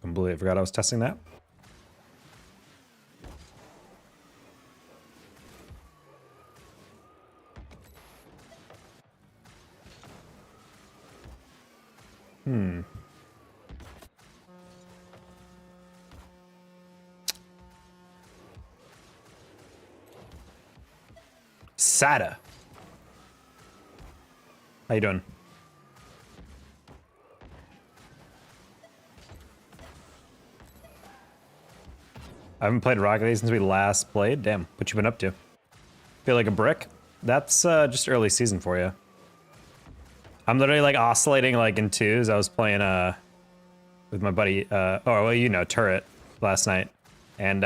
Completely forgot I was testing that. Sada. How you doing? I haven't played Rocket League since we last played. Damn, what you been up to? Feel like a brick? That's just early season for you. I'm literally like oscillating like in twos. I was playing with my buddy, oh well, you know, Turret last night, and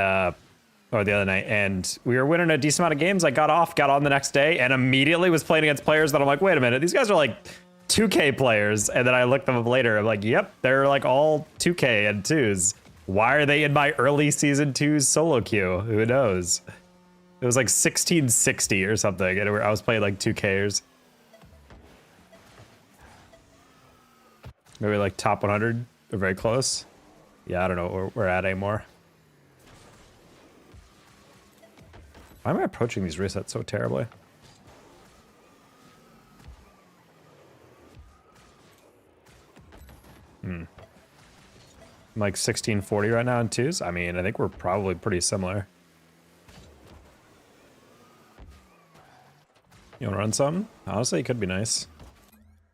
or the other night, and we were winning a decent amount of games. I got on the next day, and immediately was playing against players that I'm like, wait a minute, these guys are like 2K players, and then I looked them up later. I'm like, yep, they're like all 2K and twos. Why are they in my early season 2's solo queue? Who knows? It was like 1660 or something, and I was playing like 2Kers. Maybe like top 100 or very close. Yeah, I don't know where we're at anymore. Why am I approaching these resets so terribly? I'm like 1640 right now in twos. I mean, I think we're probably pretty similar. You wanna run some? Honestly, it could be nice.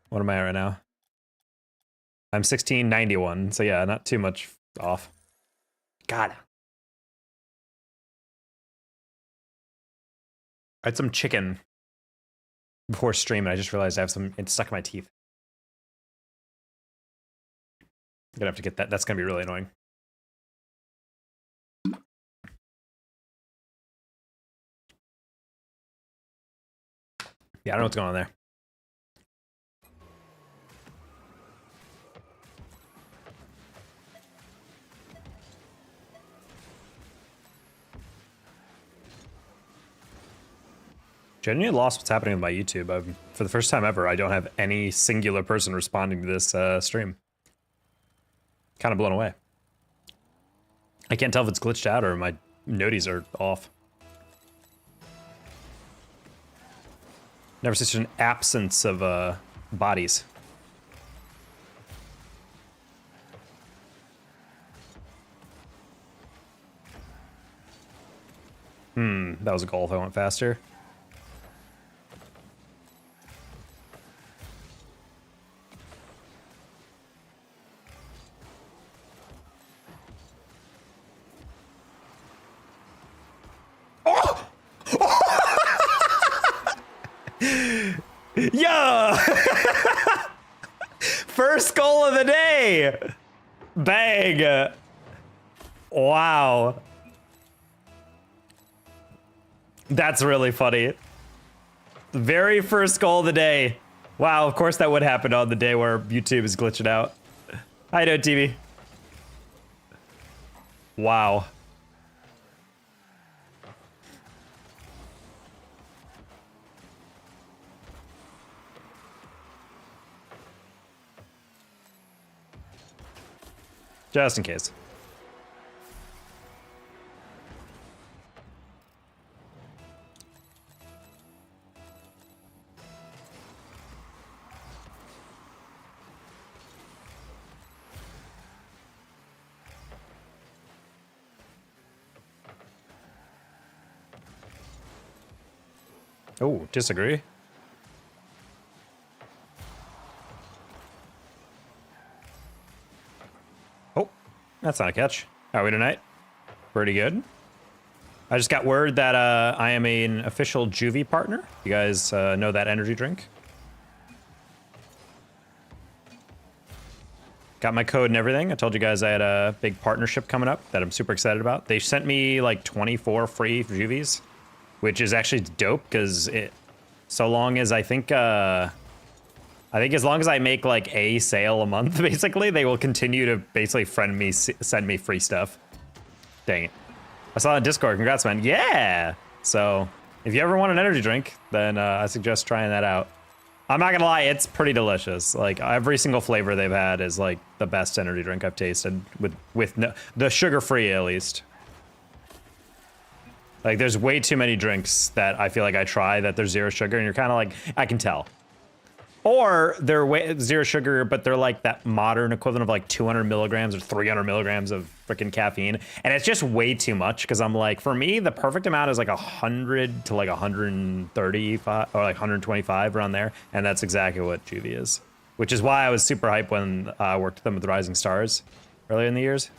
What am I at right now? I'm 1691, so yeah, not too much off. God. I had some chicken before stream, and I just realized I have some, it's stuck in my teeth. I'm gonna have to get that. That's gonna be really annoying. Yeah, I don't know what's going on there. Genuinely lost what's happening with my YouTube. For the first time ever, I don't have any singular person responding to this stream. Kind of blown away. I can't tell if it's glitched out or my noties are off. Never seen such an absence of bodies. That was a goal if I went faster. Yeah! First goal of the day! Bang! Wow. That's really funny. The very first goal of the day. Wow, of course that would happen on the day where YouTube is glitching out. How you doing, TV? Wow. Just in case. Oh, disagree. Oh, that's not a catch. How are we tonight? Pretty good. I just got word that I am an official Juvie partner. You guys know that energy drink? Got my code and everything. I told you guys I had a big partnership coming up that I'm super excited about. They sent me like 24 free Juvies, which is actually dope because so long as I think as long as I make like a sale a month, basically, they will continue to basically send me free stuff. Dang it. I saw it on Discord. Congrats, man. Yeah. So if you ever want an energy drink, then I suggest trying that out. I'm not gonna lie, it's pretty delicious. Like every single flavor they've had is like the best energy drink I've tasted with no, the sugar-free at least. Like there's way too many drinks that I feel like I try that there's zero sugar and you're kind of like, I can tell. Or they're zero sugar, but they're like that modern equivalent of like 200 milligrams or 300 milligrams of freaking caffeine. And it's just way too much because I'm like, for me, the perfect amount is like 100 to like 135 or like 125 around there. And that's exactly what Juvie is, which is why I was super hyped when I worked with them with Rising Stars earlier in the years.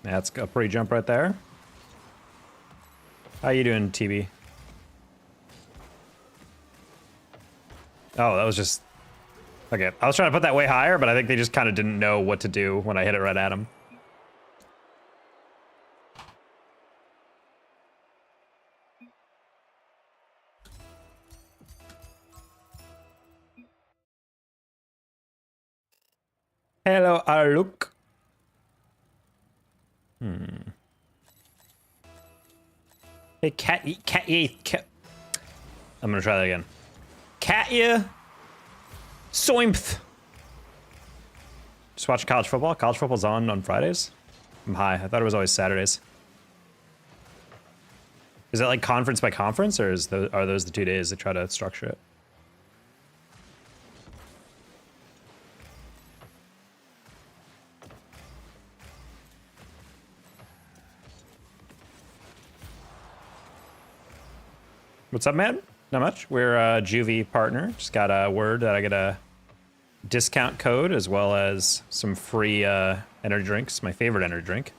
That's a pretty jump right there. How you doing, TB? Oh, that was just... Okay, I was trying to put that way higher, but I think they just kind of didn't know what to do when I hit it right at him. Hello, Aluk. Hey, cat. I'm gonna try that again. Katya Soimth. Just watch college football. College football's on Fridays. I'm high. I thought it was always Saturdays. Is that like conference by conference, or are those the 2 days they try to structure it? What's up, man? Not much. We're a Juvie partner. Just got a word that I get a discount code as well as some free energy drinks. My favorite energy drink.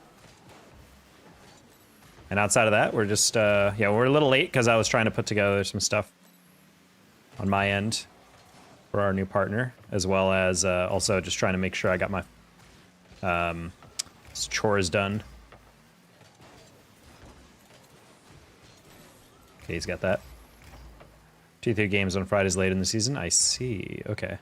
And outside of that, we're just, yeah, we're a little late because I was trying to put together some stuff on my end for our new partner, as well as also just trying to make sure I got my chores done. Okay, he's got that. 2-3 games on Fridays late in the season. I see. Okay.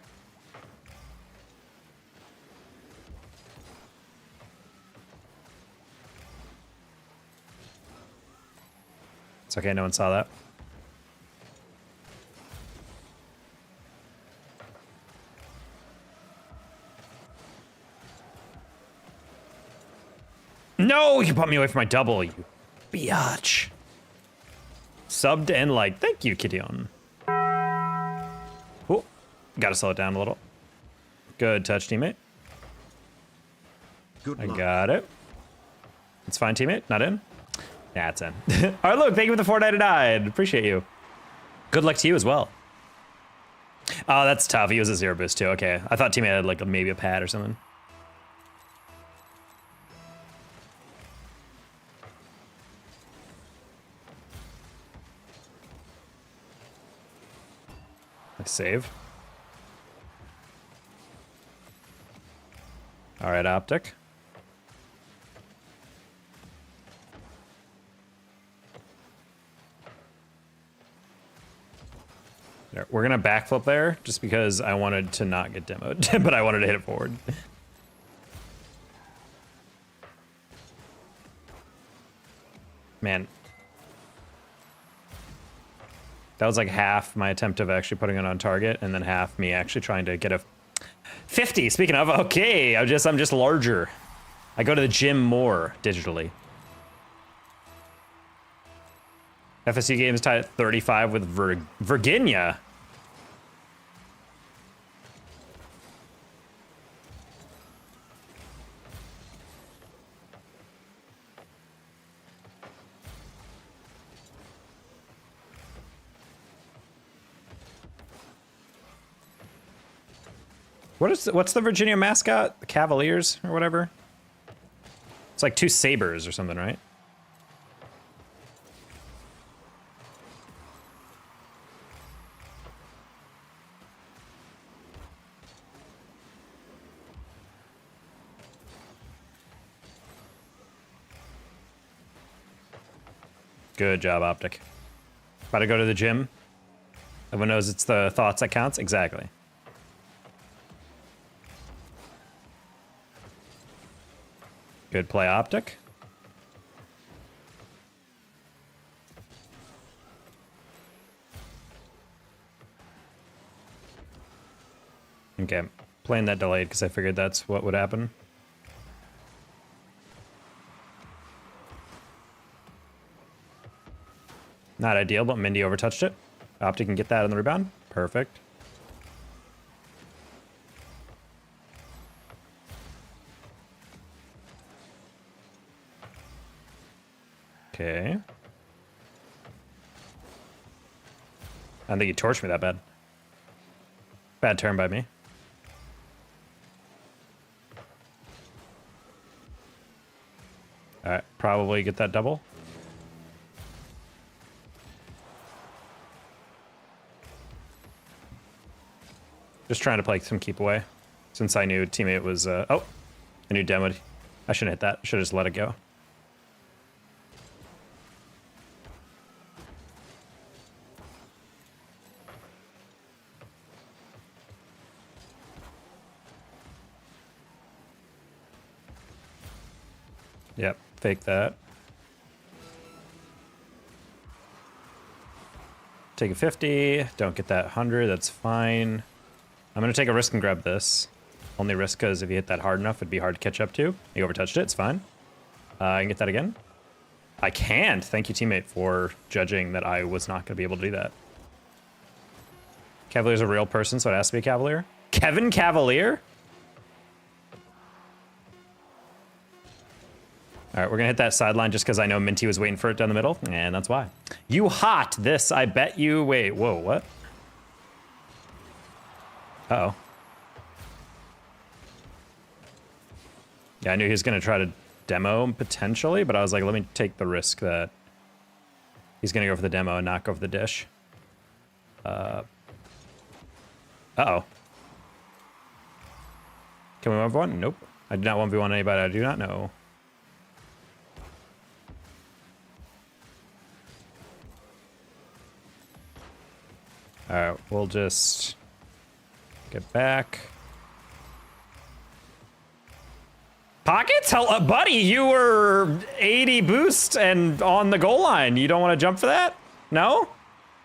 It's okay, no one saw that. No, you put me away from my double, you biatch. Subbed and like, thank you, Kidion. Oh, gotta slow it down a little. Good touch, teammate. Good luck. I got it. It's fine, teammate. Not in? Yeah, it's in. All right, look, thank you for the 499. Appreciate you. Good luck to you as well. Oh, that's tough. He was a 0 boost too. Okay, I thought teammate had like maybe a pad or something. Save. All right, Optic. There, we're gonna backflip there just because I wanted to not get demoed, but I wanted to hit it forward. Man. That was like half my attempt of actually putting it on target, and then half me actually trying to get a 50. Speaking of, okay, I'm just larger. I go to the gym more digitally. FSU games tied at 35 with Virginia. What's the Virginia mascot? The Cavaliers or whatever? It's like 2 sabers or something, right? Good job, Optic. About to go to the gym. Everyone knows it's the thoughts that counts. Exactly. Good play, Optic. Okay, playing that delayed because I figured that's what would happen. Not ideal, but Mindy overtouched it. Optic can get that on the rebound. Perfect. Okay. I don't think you torched me that bad. Bad turn by me. All right, probably get that double. Just trying to play some keep away, since I knew teammate was. Oh, I knew demoed. I shouldn't hit that. Should have just let it go. Yep, fake that. Take a 50. Don't get that 100. That's fine. I'm going to take a risk and grab this. Only risk because if you hit that hard enough, it'd be hard to catch up to. You overtouched it. It's fine. I can get that again. I can't. Thank you, teammate, for judging that I was not going to be able to do that. Cavalier's a real person, so it has to be a Cavalier. Kevin Cavalier? All right, we're gonna hit that sideline just because I know Minty was waiting for it down the middle, and that's why. You hot this, I bet you. Wait, whoa, what? Uh-oh. Yeah, I knew he was gonna try to demo potentially, but I was like, let me take the risk that he's gonna go for the demo and not go for the dish. Uh-oh. Can we 1v1? Nope. I did not 1v1 anybody I do not know. Alright, we'll just get back. Pockets? Hell, buddy, you were 80 boost and on the goal line. You don't want to jump for that? No?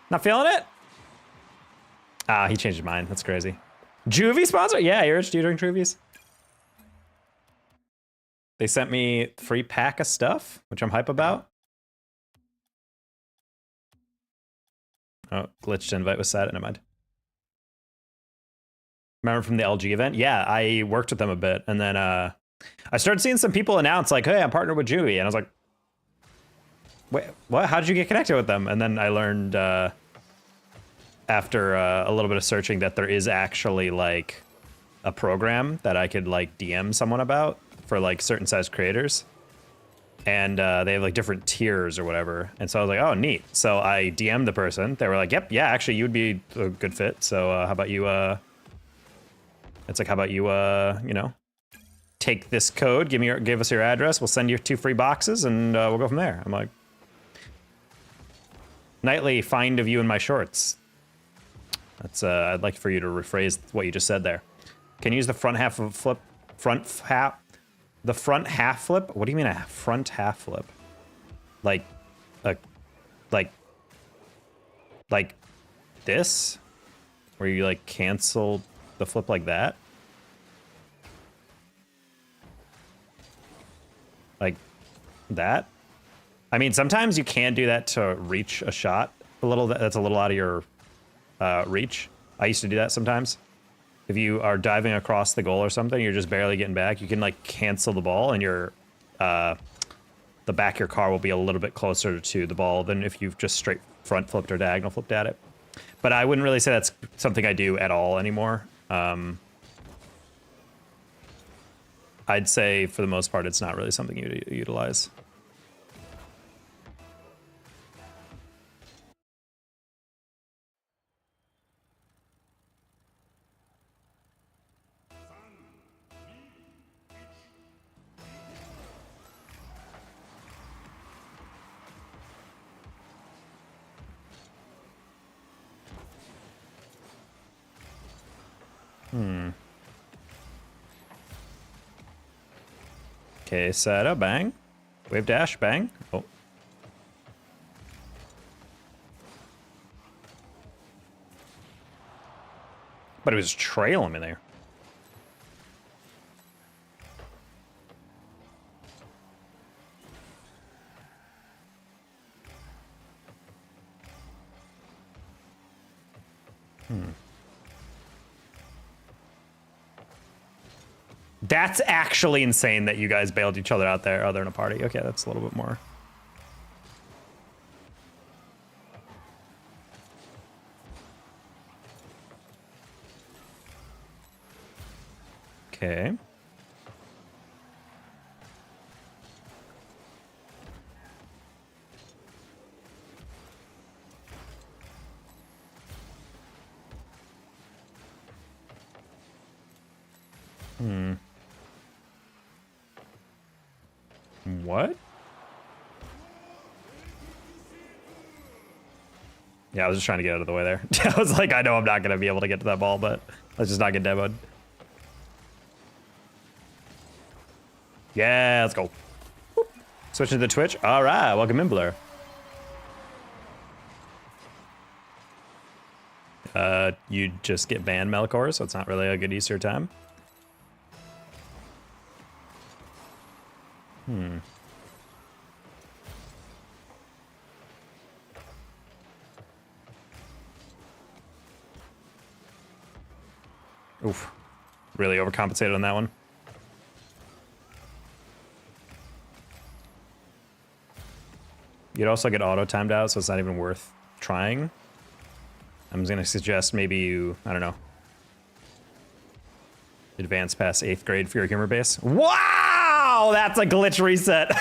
Not feeling it? Ah, he changed his mind. That's crazy. Juvie sponsor? Yeah, you're doing Juvies. They sent me free pack of stuff, which I'm hype about. Oh, glitched invite was sad. Never mind. Remember from the LG event? Yeah, I worked with them a bit. And then I started seeing some people announce like, hey, I'm partnered with Juvie. And I was like, wait, what? How did you get connected with them? And then I learned after a little bit of searching that there is actually like a program that I could like DM someone about for like certain size creators. And they have like different tiers or whatever. And so I was like, oh, neat. So I DM'd the person. They were like, yep, yeah, actually you would be a good fit. So how about you, it's like, how about you, you know, take this code, give us your address. We'll send you 2 free boxes and we'll go from there. I'm like, nightly find of you in my shorts. That's, I'd like for you to rephrase what you just said there. Can you use the front half of flip, the front half flip? What do you mean a front half flip? Like this? Where you like cancel the flip like that? Like that? I mean, sometimes you can do that to reach a shot a little. That's a little out of your reach. I used to do that sometimes. If you are diving across the goal or something, you're just barely getting back, you can like cancel the ball and your the back of your car will be a little bit closer to the ball than if you've just straight front flipped or diagonal flipped at it. But I wouldn't really say that's something I do at all anymore. I'd say for the most part, it's not really something you utilize. Okay, set up, bang. Wave dash, bang. Oh. But it was trailing me there. That's actually insane that you guys bailed each other out there. Oh, they're in a party. Okay, that's a little bit more. Okay. What? Yeah, I was just trying to get out of the way there. I was like, I know I'm not going to be able to get to that ball, but let's just not get demoed. Yeah, let's go. Whoop. Switching to the Twitch. All right, welcome in, Blur. You just get banned, Melkor, so it's not really a good Easter time. Oof. Really overcompensated on that one. You'd also get auto timed out, so it's not even worth trying. I'm gonna suggest maybe you, I don't know, advance past 8th grade for your humor base. Wow, that's a glitch reset.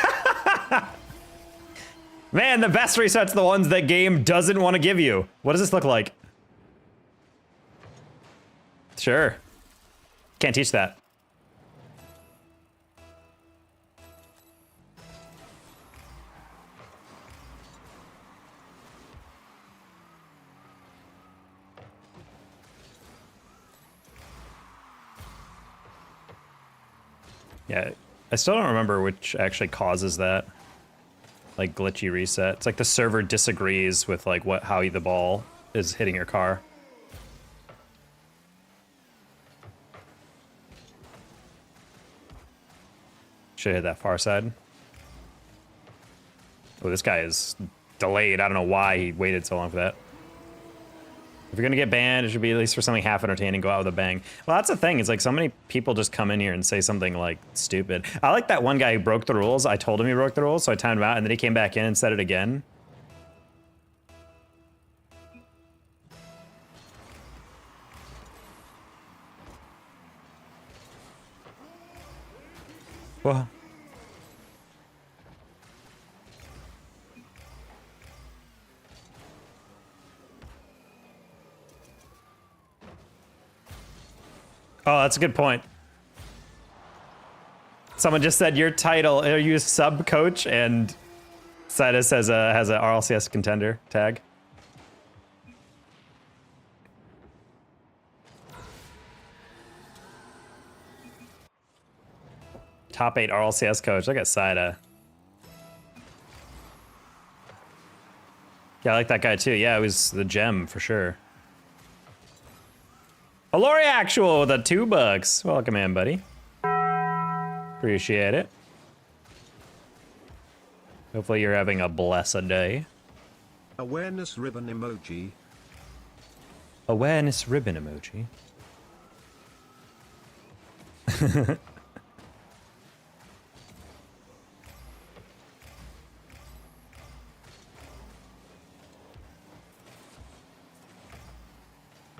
Man, the best resets are the ones that game doesn't want to give you. What does this look like? Sure. Can't teach that. Yeah, I still don't remember which actually causes that, like, glitchy reset. It's like the server disagrees with like how the ball is hitting your car. Should hit that far side. Oh, this guy is delayed. I don't know why he waited so long for that. If you're gonna get banned, it should be at least for something half entertaining, go out with a bang. Well, that's the thing, is like so many people just come in here and say something like stupid. I like that one guy who broke the rules. I told him he broke the rules, so I timed him out, and then he came back in and said it again. Well, oh, that's a good point. Someone just said your title, are you a sub coach? And Sidus has a RLCS contender tag. Top 8 RLCS coach. Look at Sida. Yeah, I like that guy too. Yeah, it was the gem for sure. Alori Actual with a $2. Welcome in, buddy. Appreciate it. Hopefully you're having a blessed day. Awareness ribbon emoji. Awareness ribbon emoji.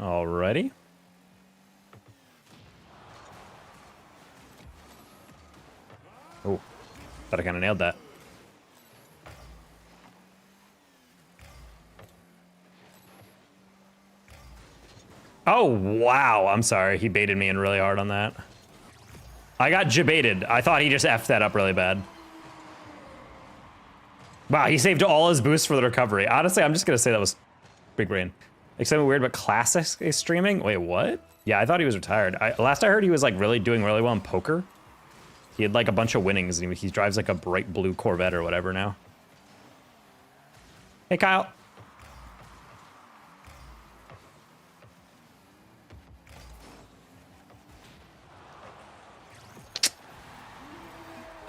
Alrighty. Oh, thought I kind of nailed that. Oh, wow. I'm sorry. He baited me in really hard on that. I got jebaited. I thought he just effed that up really bad. Wow, he saved all his boosts for the recovery. Honestly, I'm just going to say that was big brain. Like something weird, but Classic is streaming? Wait, what? Yeah, I thought he was retired. Last I heard, he was like really doing really well in poker. He had like a bunch of winnings, and he drives like a bright blue Corvette or whatever now. Hey, Kyle.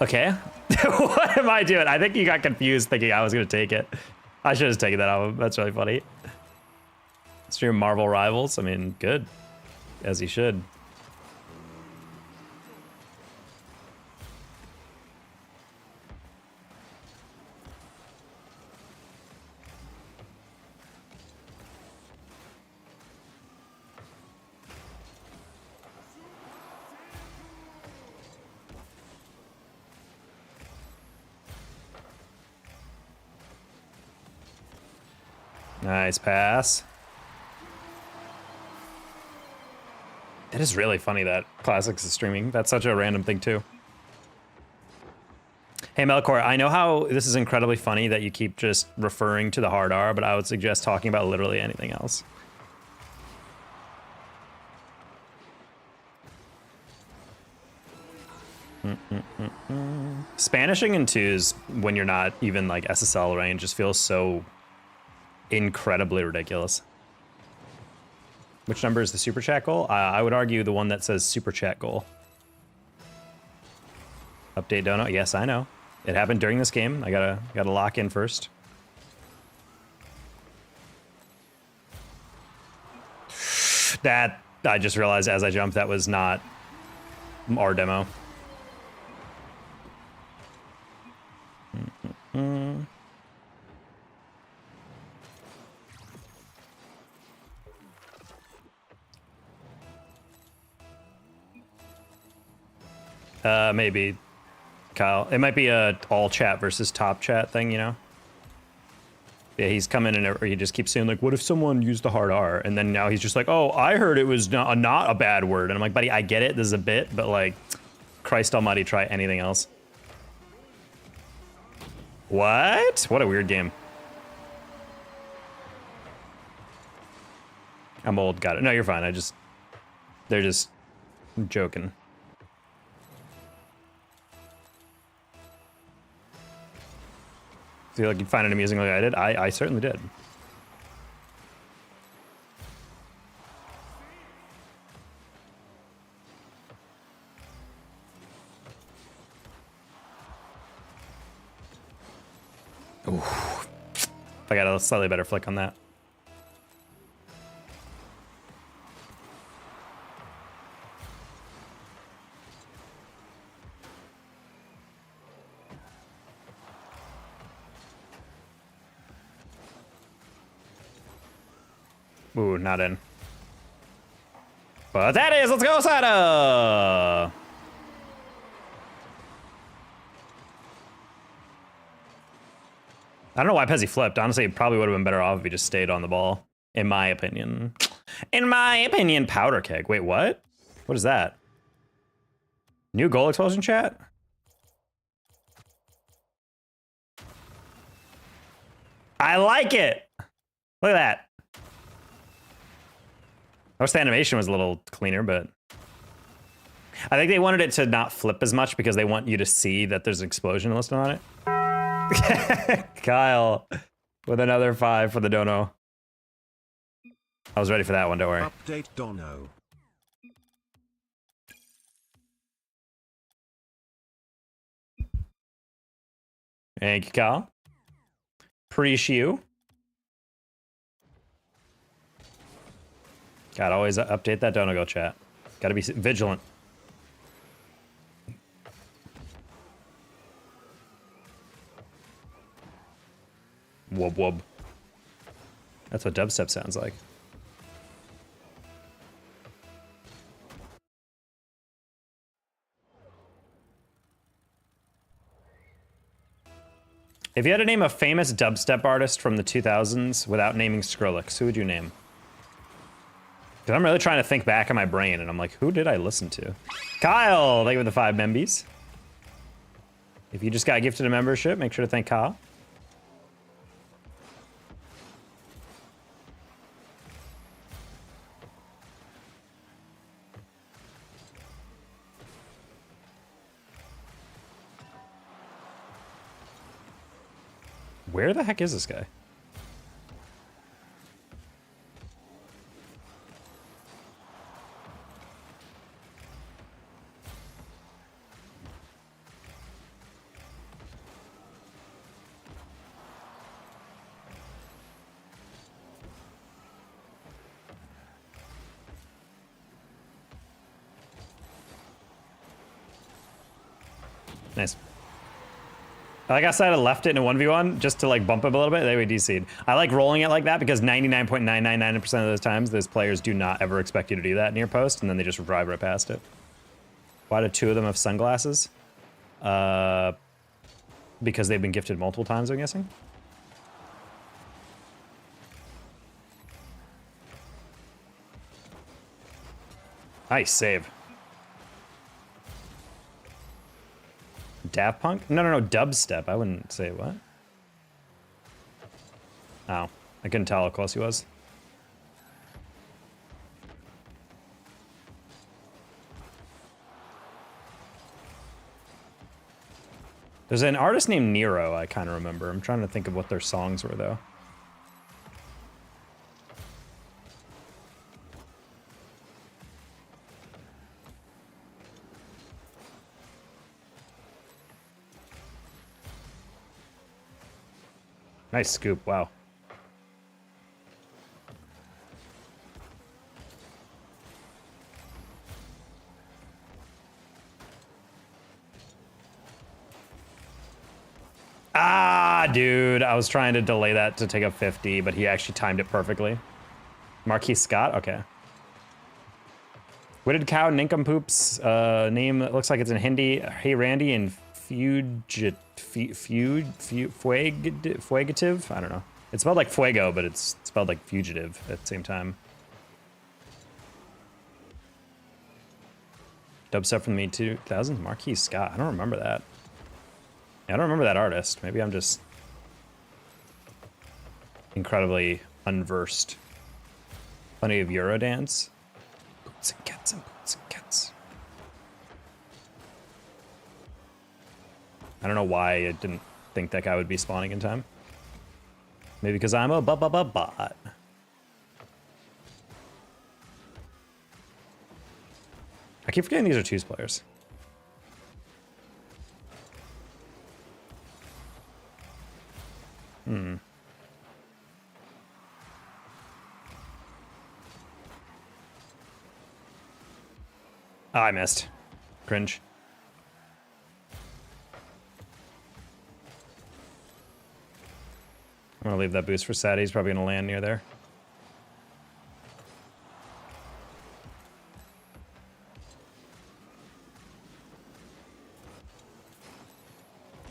Okay. What am I doing? I think you got confused thinking I was going to take it. I should have taken that out. That's really funny. Stream Marvel Rivals. I mean, good. As he should. Nice pass. That is really funny that Classics is streaming. That's such a random thing too. Hey Melkor, I know how this is incredibly funny that you keep just referring to the hard R, but I would suggest talking about literally anything else. Spanishing in twos when you're not even like SSL range just feels so incredibly ridiculous. Which number is the super chat goal? I would argue the one that says super chat goal. Update dono. Yes, I know. It happened during this game. I gotta lock in first. That I just realized as I jumped that was not our demo. Maybe, Kyle. It might be a all chat versus top chat thing, you know? Yeah, he's coming in and he just keeps saying, like, what if someone used the hard R? And then now he's just like, oh, I heard it was not a bad word. And I'm like, buddy, I get it. This is a bit, but like, Christ almighty, try anything else. What? What a weird game. I'm old, got it. No, you're fine. They're just joking. Feel like you'd find it amusing like I did? I certainly did. Ooh. I got a slightly better flick on that. Ooh, not in. But that is, let's go, Sada! I don't know why Pezzy flipped. Honestly, it probably would have been better off if he just stayed on the ball, in my opinion. In my opinion, powder keg. Wait, what? What is that? New goal explosion chat? I like it! Look at that. I wish the animation was a little cleaner, but I think they wanted it to not flip as much because they want you to see that there's an explosion listed on it. Kyle with another 5 for the dono. I was ready for that one, don't worry. Update dono. Thank you, Kyle. Appreciate you. Gotta always update that dono go chat. Gotta be vigilant. Wub wub. That's what dubstep sounds like. If you had to name a famous dubstep artist from the 2000s without naming Skrillex, who would you name? Because I'm really trying to think back in my brain, and I'm like, who did I listen to? Kyle, thank you for the 5 membies. If you just got gifted a membership, make sure to thank Kyle. Where the heck is this guy? Nice. I guess I'd have left it in a 1v1 just to like bump him a little bit. They would DC'd. I like rolling it like that because 99.999% of those times, those players do not ever expect you to do that near post, and then they just drive right past it. Why do two of them have sunglasses? Because they've been gifted multiple times, I'm guessing. Nice save. Daft Punk? No, dubstep. I wouldn't say what. Oh, I couldn't tell how close he was. There's an artist named Nero, I kind of remember. I'm trying to think of what their songs were, though. Nice scoop, wow. Ah, dude, I was trying to delay that to take a 50, but he actually timed it perfectly. Marquis Scott, okay. Witted Cow Nincompoop's name looks like it's in Hindi. Hey Randy and Fugitive? I don't know. It's spelled like Fuego, but it's spelled like fugitive at the same time. Dubstep from the mid-2000s? Marquis Scott. I don't remember that. I don't remember that artist. Maybe I'm just incredibly unversed. Plenty of Eurodance. Boots and cats and boots and cats. I don't know why I didn't think that guy would be spawning in time. Maybe because I'm a bot. I keep forgetting these are twos players. Oh, I missed. Cringe. I'm gonna leave that boost for Sadie. He's probably gonna land near there.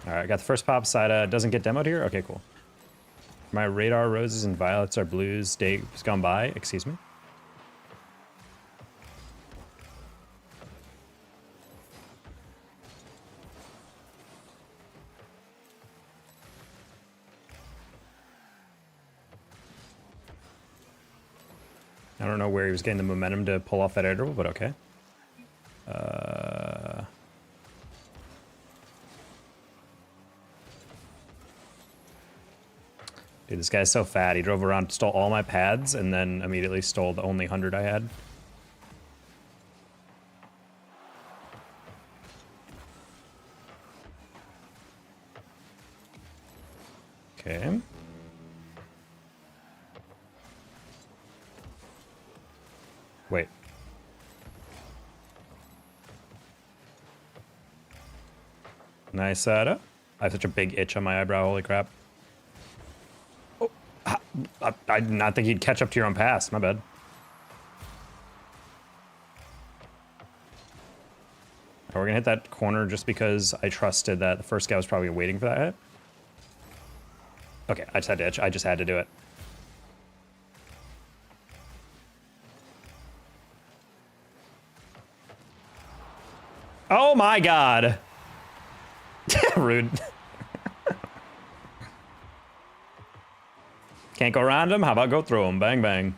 All right, I got the first pop side. Doesn't get demoed here? Okay, cool. My radar roses and violets are blues. Days gone by. Excuse me. I don't know where he was getting the momentum to pull off that air dribble, but okay. Dude, this guy's so fat. He drove around, stole all my pads, and then immediately stole the only 100 I had. Okay. Wait. Nice I have such a big itch on my eyebrow, holy crap. Oh, I did not think he'd catch up to your own pass, my bad. We're gonna hit that corner just because I trusted that the first guy was probably waiting for that hit. Okay, I just had to itch, I just had to do it. Oh my god. Rude. Can't go around him? How about go through him? Bang, bang.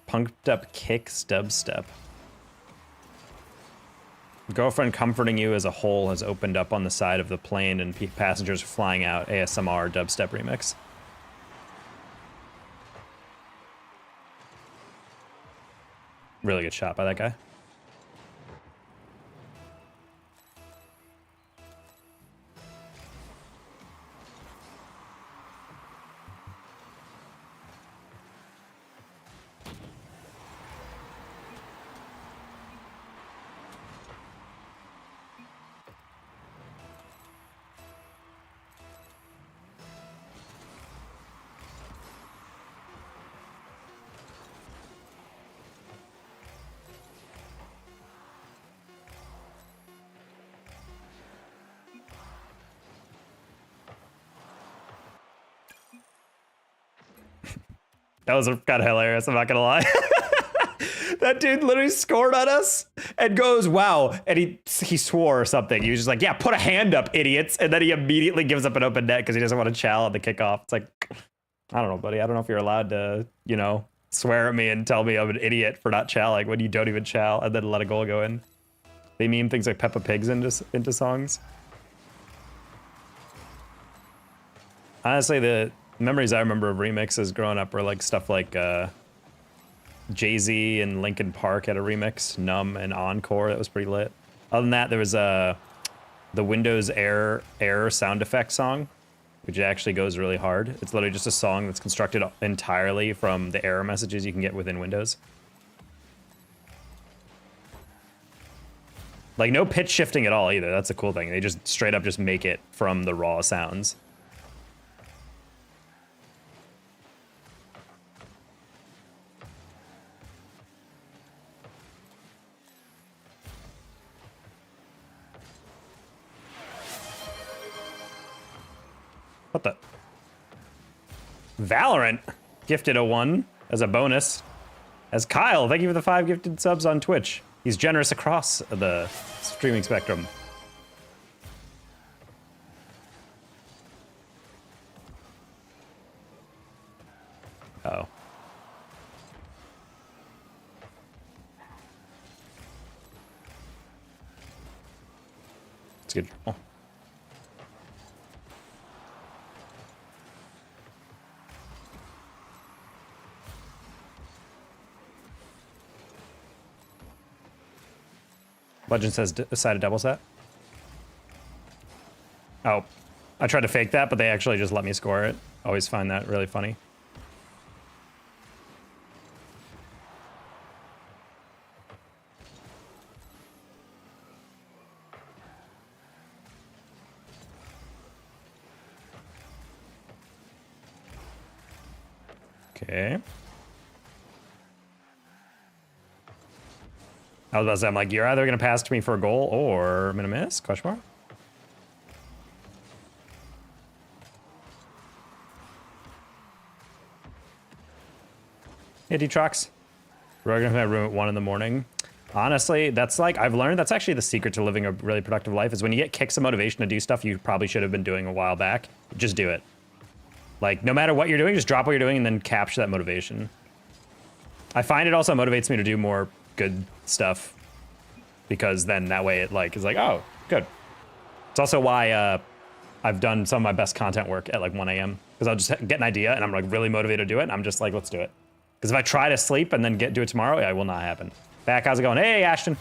Punked up kicks, dubstep. Girlfriend comforting you as a hole has opened up on the side of the plane and passengers are flying out. ASMR dubstep remix. Really good shot by that guy. That was kind of hilarious, I'm not gonna lie. That dude literally scored on us and goes, wow. And he swore or something. He was just like, yeah, put a hand up, idiots. And then he immediately gives up an open net because he doesn't want to chow on the kickoff. It's like, I don't know, buddy. I don't know if you're allowed to, you know, swear at me and tell me I'm an idiot for not chowing when you don't even chow and then let a goal go in. They meme things like Peppa Pigs into songs. Honestly, the memories I remember of remixes growing up were like stuff like Jay-Z and Linkin Park had a remix, Numb and Encore, that was pretty lit. Other than that, there was the Windows Air sound effect song, which actually goes really hard. It's literally just a song that's constructed entirely from the error messages you can get within Windows. Like no pitch shifting at all either, that's a cool thing. They just straight up just make it from the raw sounds. What the? Valorant gifted a 1 as a bonus. As Kyle, thank you for the 5 gifted subs on Twitch. He's generous across the streaming spectrum. Uh-oh. It's good. Oh. Legend says decided double set. Oh, I tried to fake that, but they actually just let me score it. Always find that really funny. Okay. I was about to say, I'm like, you're either going to pass to me for a goal or I'm going to miss? Question mark? Hey, D-Trox. We're going to have my room at 1 in the morning. Honestly, that's like, I've learned that's actually the secret to living a really productive life is when you get kicks of motivation to do stuff you probably should have been doing a while back, just do it. Like, no matter what you're doing, just drop what you're doing and then capture that motivation. I find it also motivates me to do more good stuff because then that way it like is like, oh, good. It's also why I've done some of my best content work at like 1 a.m. because I'll just get an idea and I'm like really motivated to do it and I'm just like, let's do it. Because if I try to sleep and then do it tomorrow, it will not happen. Back, how's it going? Hey, Ashton.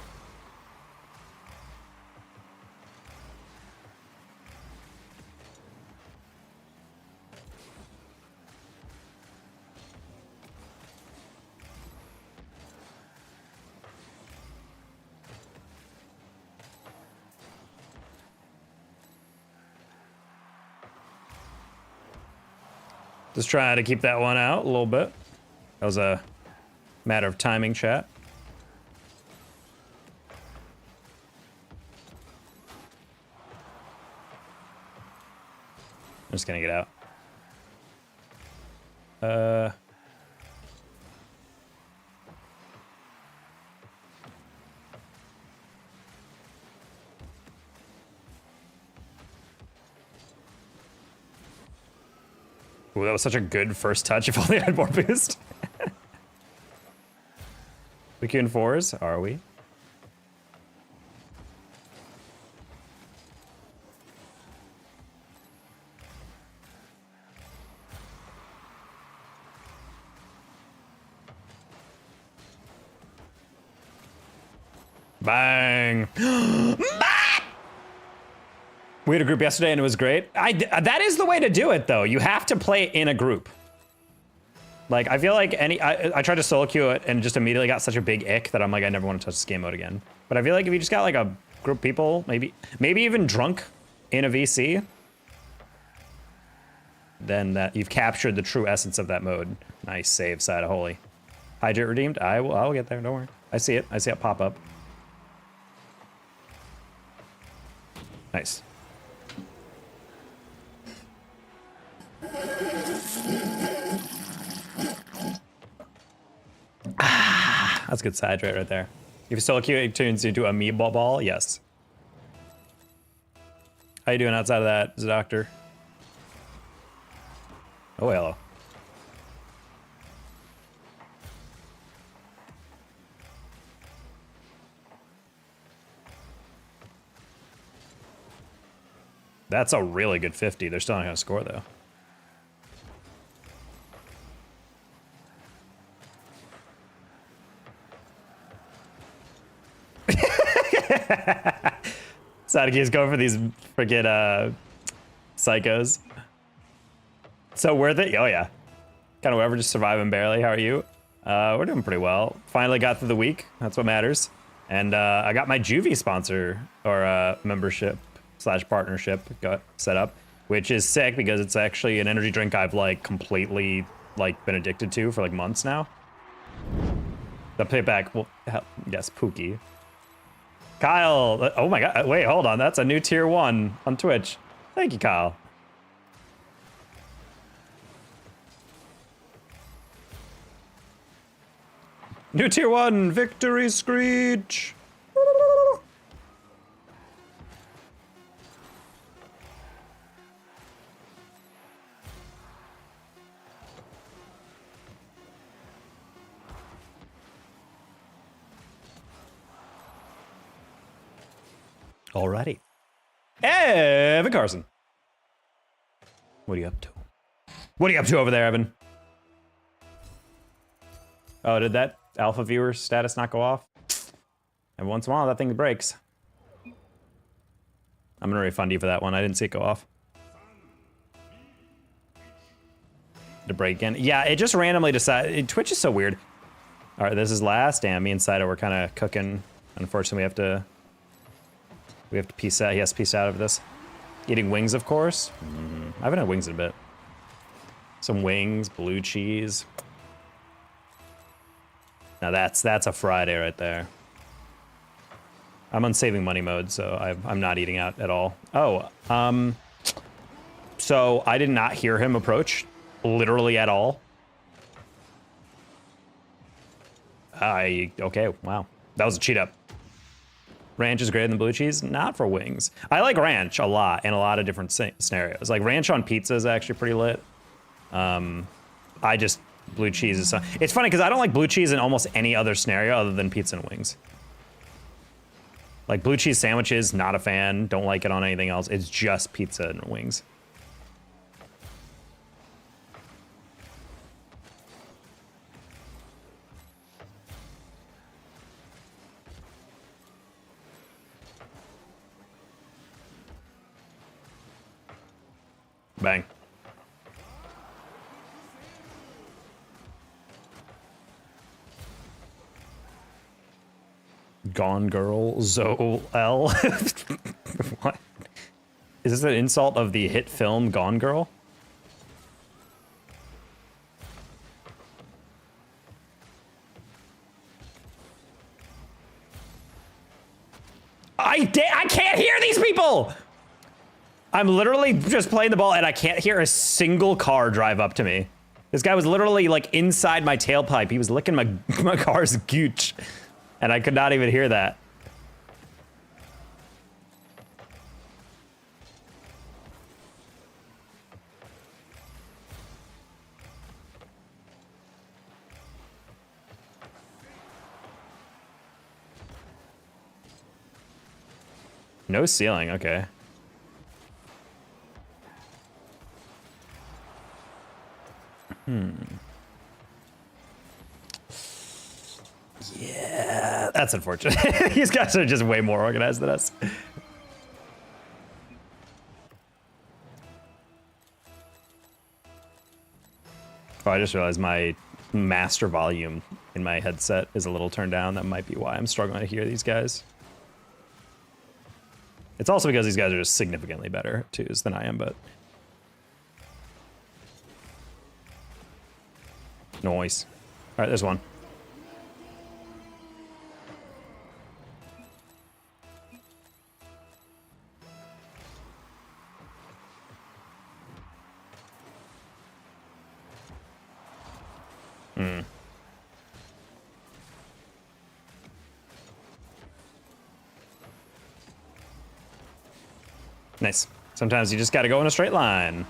Just trying to keep that one out a little bit. That was a matter of timing, chat. I'm just gonna get out. Ooh, that was such a good first touch. If only I had more boost. We Q in 4s, are we? Bang. We had a group yesterday and it was great. That is the way to do it though. You have to play in a group. Like, I feel like I tried to solo queue it and just immediately got such a big ick that I'm like, I never want to touch this game mode again. But I feel like if you just got like a group of people, maybe even drunk in a VC, then that you've captured the true essence of that mode. Nice save, side of holy. Hydrate redeemed. I'll get there, don't worry. I see it pop up. Nice. That's good side right there. If you solo queue, it turns into a meatball ball. Yes. How you doing outside of that, Doctor? Oh, hello. That's a really good 50. They're still not gonna score though. Sadiki is going for these freaking psychos. So worth it? Oh yeah. Kind of whatever, just surviving barely. How are you? We're doing pretty well. Finally got through the week. That's what matters. And I got my Juvie sponsor or membership / partnership got set up, which is sick because it's actually an energy drink I've like completely like been addicted to for like months now. The playback, well, yes, Pookie. Kyle, oh my god, wait, hold on, that's a new tier 1 on Twitch. Thank you, Kyle. New tier 1, victory screech. Alrighty. Evan Carson. What are you up to? What are you up to over there, Evan? Oh, did that alpha viewer status not go off? Every once in a while, that thing breaks. I'm gonna refund you for that one. I didn't see it go off. To break again. Yeah, it just randomly decided. Twitch is so weird. All right, this is last. Damn, me and Saito, we're kind of cooking. Unfortunately, we have to peace out. He has to peace out of this. Eating wings, of course. I haven't had wings in a bit. Some wings, blue cheese. Now that's a Friday right there. I'm on saving money mode, so I'm not eating out at all. Oh, so I did not hear him approach, literally at all. Okay, wow. That was a cheat up. Ranch is greater than blue cheese? Not for wings. I like ranch a lot in a lot of different scenarios. Like ranch on pizza is actually pretty lit. Blue cheese is... It's funny because I don't like blue cheese in almost any other scenario other than pizza and wings. Like blue cheese sandwiches, not a fan. Don't like it on anything else. It's just pizza and wings. Bang. Gone Girl, Zoel. What? Is this an insult of the hit film Gone Girl? I can't hear these people! I'm literally just playing the ball and I can't hear a single car drive up to me. This guy was literally like inside my tailpipe. He was licking my car's gooch. And I could not even hear that. No ceiling, okay. Yeah, That's unfortunate. These guys are just way more organized than us. Oh, I just realized my master volume in my headset is a little turned down. That might be why I'm struggling to hear these guys. It's also because these guys are just significantly better twos than I am, but... Noise. All right, there's one. Nice. Sometimes you just got to go in a straight line.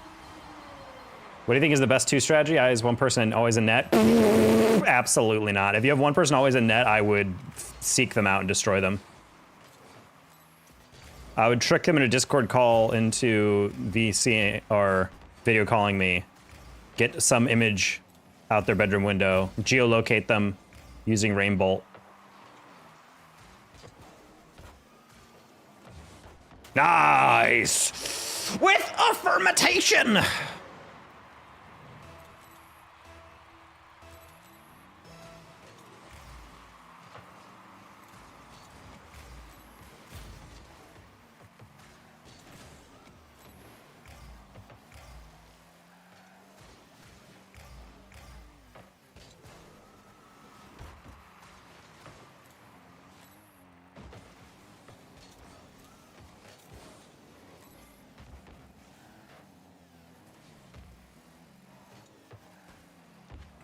What do you think is the best two strategy? I is one person always in net? Absolutely not. If you have one person always in net, I would seek them out and destroy them. I would trick them in a Discord call into VC or video calling me, get some image out their bedroom window, geolocate them using Rainbolt. Nice! With affirmation!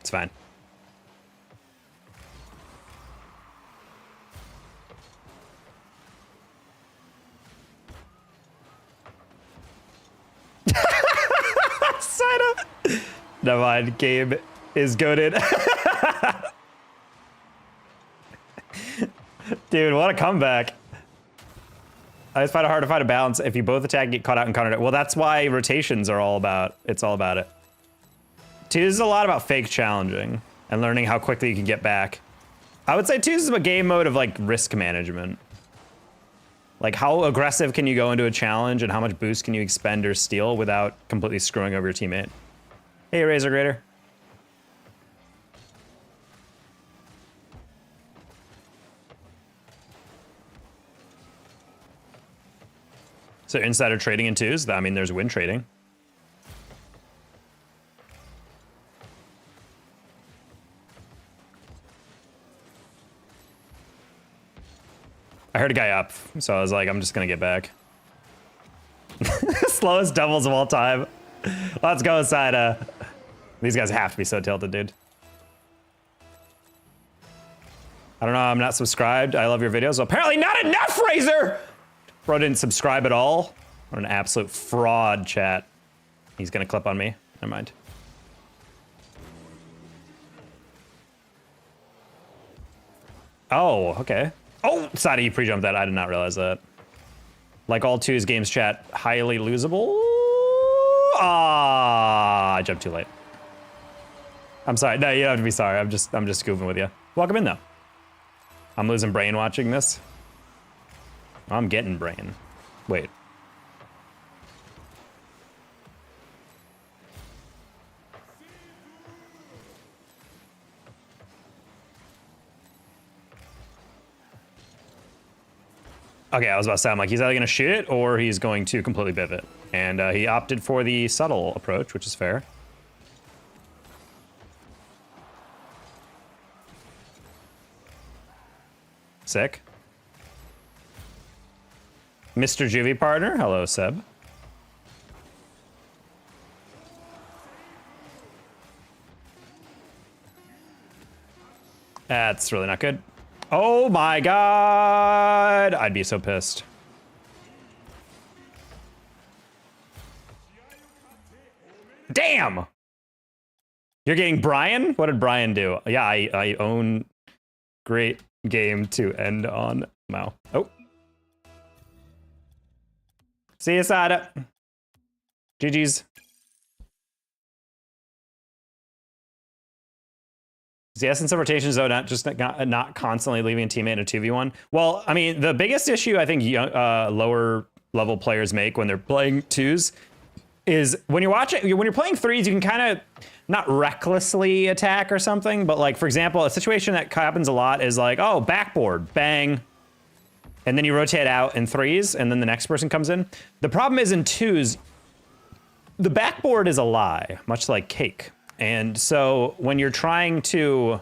It's fine. Sign up. Never mind. Gabe is goated. Dude, what a comeback. I just find it hard to find a balance. If you both attack and get caught out and countered it. Well, that's why rotations are all about. It's all about it. Twos is a lot about fake challenging and learning how quickly you can get back. I would say twos is a game mode of like risk management. Like how aggressive can you go into a challenge and how much boost can you expend or steal without completely screwing over your teammate. Hey, Razor Grader. So insider trading in twos, I mean, there's win trading. I heard a guy up, so I was like, I'm just gonna get back. Slowest doubles of all time. Let's go, Sida. These guys have to be so tilted, dude. I don't know, I'm not subscribed. I love your videos. Well, apparently not enough, Razor! Bro didn't subscribe at all. What an absolute fraud, chat. He's gonna clip on me. Never mind. Oh, okay. Oh, Sadi, you pre-jumped that. I did not realize that. Like all twos games chat, highly losable. Ah, I jumped too late. I'm sorry. No, you don't have to be sorry. I'm just goofing with you. Welcome in though. I'm losing brain watching this. I'm getting brain. Wait. Okay, I was about to say, I'm like, he's either going to shoot it or he's going to completely biv it. And he opted for the subtle approach, which is fair. Sick. Mr. Juvie partner. Hello, Seb. That's really not good. Oh my god! I'd be so pissed. Damn! You're getting Brian? What did Brian do? Yeah, I own great game to end on Mao. Oh. See you, Sada. GG's. Is Is the essence of rotations, though, not constantly leaving a teammate in a 2v1? Well, I mean, the biggest issue I think lower level players make when they're playing twos is when you're playing threes, you can kind of not recklessly attack or something, but like, for example, a situation that happens a lot is like, oh, backboard, bang. And then you rotate out in threes, and then the next person comes in. The problem is in twos, the backboard is a lie, much like cake. And so when you're trying to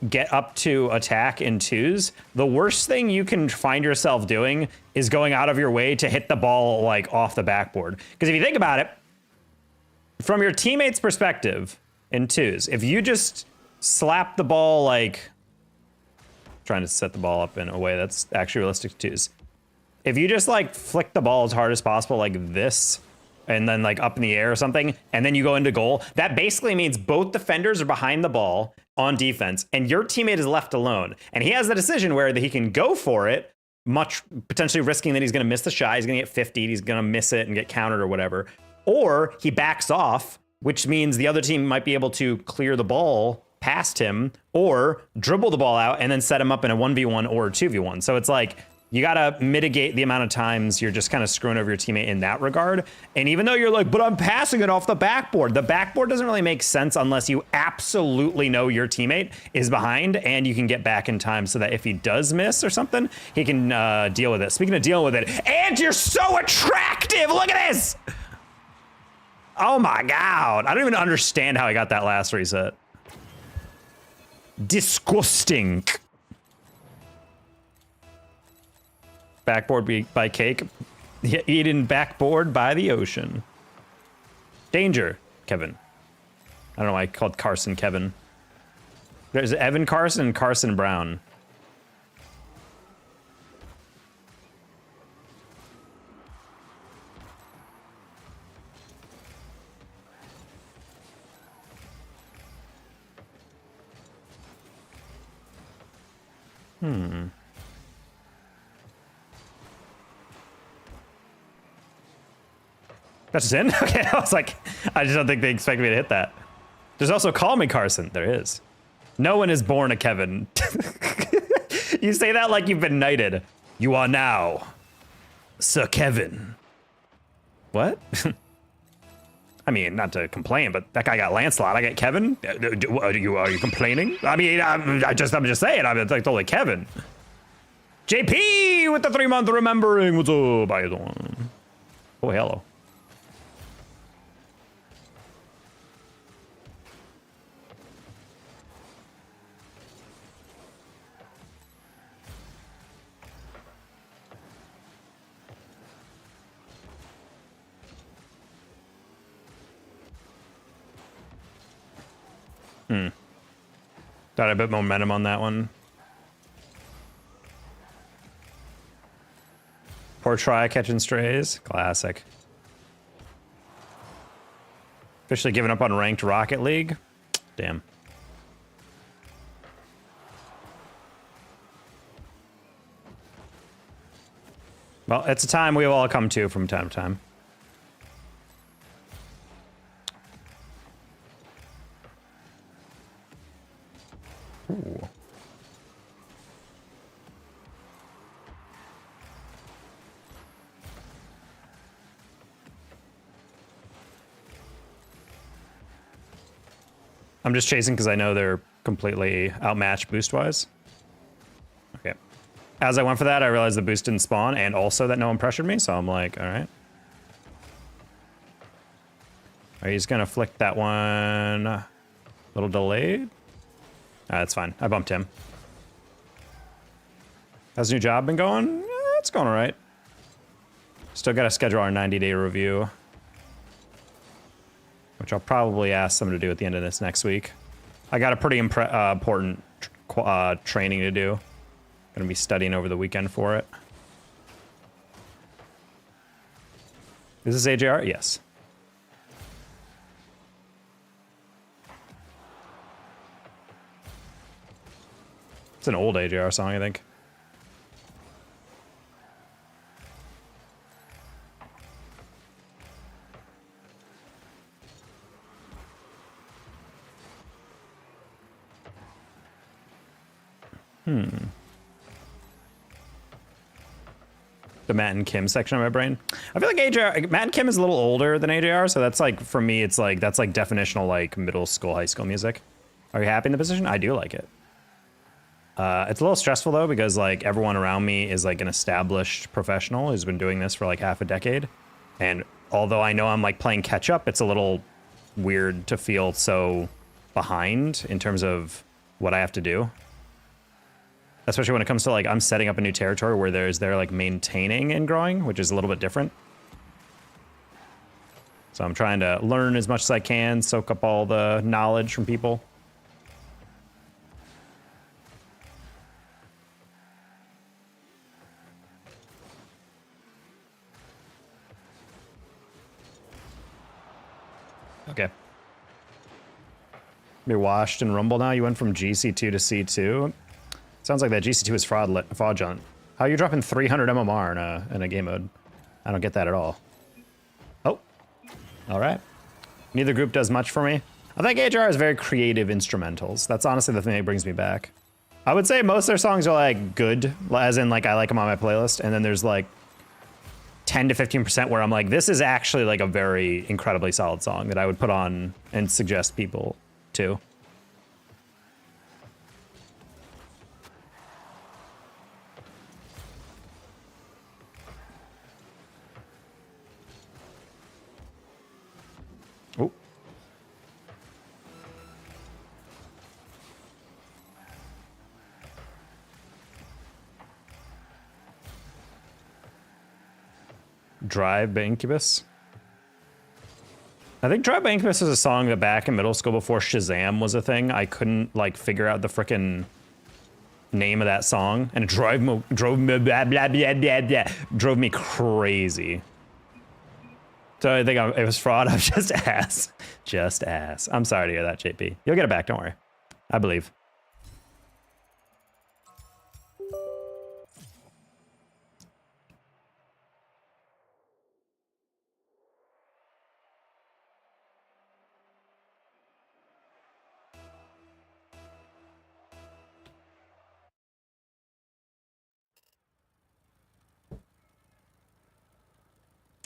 get up to attack in twos, the worst thing you can find yourself doing is going out of your way to hit the ball like off the backboard. Because if you think about it, from your teammate's perspective in twos, if you just slap the ball like, trying to set the ball up in a way that's actually realistic to twos. If you just like flick the ball as hard as possible like this, and then like up in the air or something, and then you go into goal, that basically means both defenders are behind the ball on defense, and your teammate is left alone. And he has the decision where he can go for it, much potentially risking that he's going to miss the shot, he's going to get 50, he's going to miss it and get countered or whatever. Or he backs off, which means the other team might be able to clear the ball past him or dribble the ball out and then set him up in a 1v1 or a 2v1. So it's like, you gotta mitigate the amount of times you're just kind of screwing over your teammate in that regard. And even though you're like, but I'm passing it off the backboard doesn't really make sense unless you absolutely know your teammate is behind and you can get back in time so that if he does miss or something, he can deal with it. Speaking of dealing with it, and you're so attractive, look at this! Oh my God, I don't even understand how I got that last reset. Disgusting. Backboard by cake, eaten backboard by the ocean. Danger, Kevin. I don't know why I called Carson Kevin. There's Evan Carson and Carson Brown. That's just in? Okay, I was like, I just don't think they expect me to hit that. There's also Call Me Carson. There is. No one is born a Kevin. You say that like you've been knighted. You are now Sir Kevin. What? I mean, not to complain, but that guy got Lancelot. I got Kevin. Are you complaining? I mean, I'm just saying. I'm like totally Kevin. JP with the 3-month remembering. What's up? How you doing? Oh, hello. Got a bit momentum on that one. Poor try catching strays. Classic. Officially giving up on ranked Rocket League. Damn. Well, it's a time we've all come to from time to time. Ooh. I'm just chasing because I know they're completely outmatched boost-wise. Okay. As I went for that, I realized the boost didn't spawn, and also that no one pressured me, so I'm like, all right. Are you just gonna flick that one? A little delayed? That's fine. I bumped him. How's the new job been going? It's going all right. Still got to schedule our 90-day review, which I'll probably ask someone to do at the end of this next week. I got a pretty important training to do. Gonna be studying over the weekend for it. Is this AJR? Yes. It's an old AJR song, I think. The Matt and Kim section of my brain. I feel like Matt and Kim is a little older than AJR, so that's like, for me, it's like, that's like definitional like middle school, high school music. Are you happy in the position? I do like it. It's a little stressful though, because like everyone around me is like an established professional who's been doing this for like half a decade. And although I know I'm like playing catch up, it's a little weird to feel so behind in terms of what I have to do. Especially when it comes to like, I'm setting up a new territory where they're like maintaining and growing, which is a little bit different. So I'm trying to learn as much as I can, soak up all the knowledge from people. Okay. You're washed in Rumble now? You went from GC2 to C2? Sounds like that GC2 is fraudulent. How are you dropping 300 MMR in a game mode? I don't get that at all. Oh. Alright. Neither group does much for me. I think HR is very creative instrumentals. That's honestly the thing that brings me back. I would say most of their songs are like good, as in like I like them on my playlist, and then there's like 10 to 15% where I'm like, this is actually like a very incredibly solid song that I would put on and suggest people to. Oh. Drive by Incubus. I think Drive by Incubus is a song that back in middle school before Shazam was a thing, I couldn't like figure out the frickin' name of that song, and it drove me crazy. So I think it was fraud. I'm just ass. Just ass. I'm sorry to hear that, JP. You'll get it back, don't worry. I believe.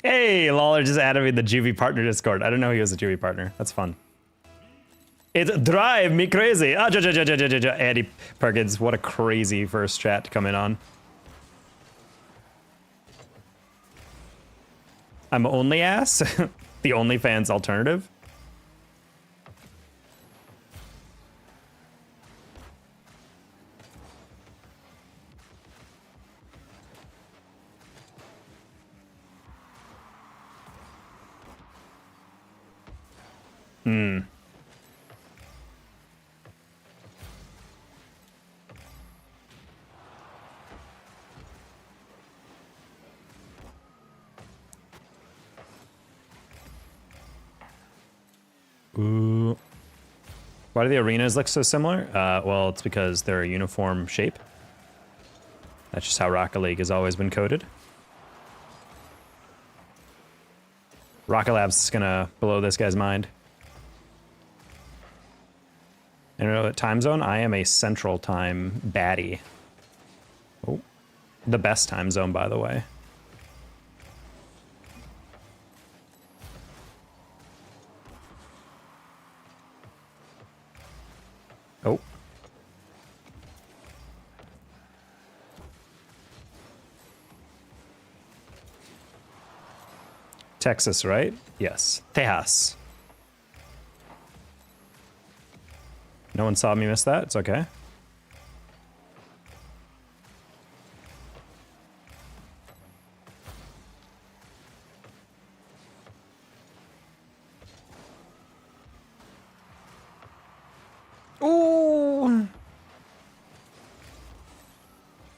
Hey, Lawler just added me the Juvie partner Discord. I didn't know he was a Juvie partner. That's fun. It's drive me crazy. Ah, Andy Perkins, what a crazy first chat to come in on. I'm only ass. The OnlyFans alternative. Hmm. Ooh. Why do the arenas look so similar? Well, it's because they're a uniform shape. That's just how Rocket League has always been coded. Rocket Lab's is gonna blow this guy's mind. I don't know what time zone. I am a central time baddie. Oh, the best time zone, by the way. Oh. Texas, right? Yes. Tejas. No one saw me miss that. It's okay. Ooh.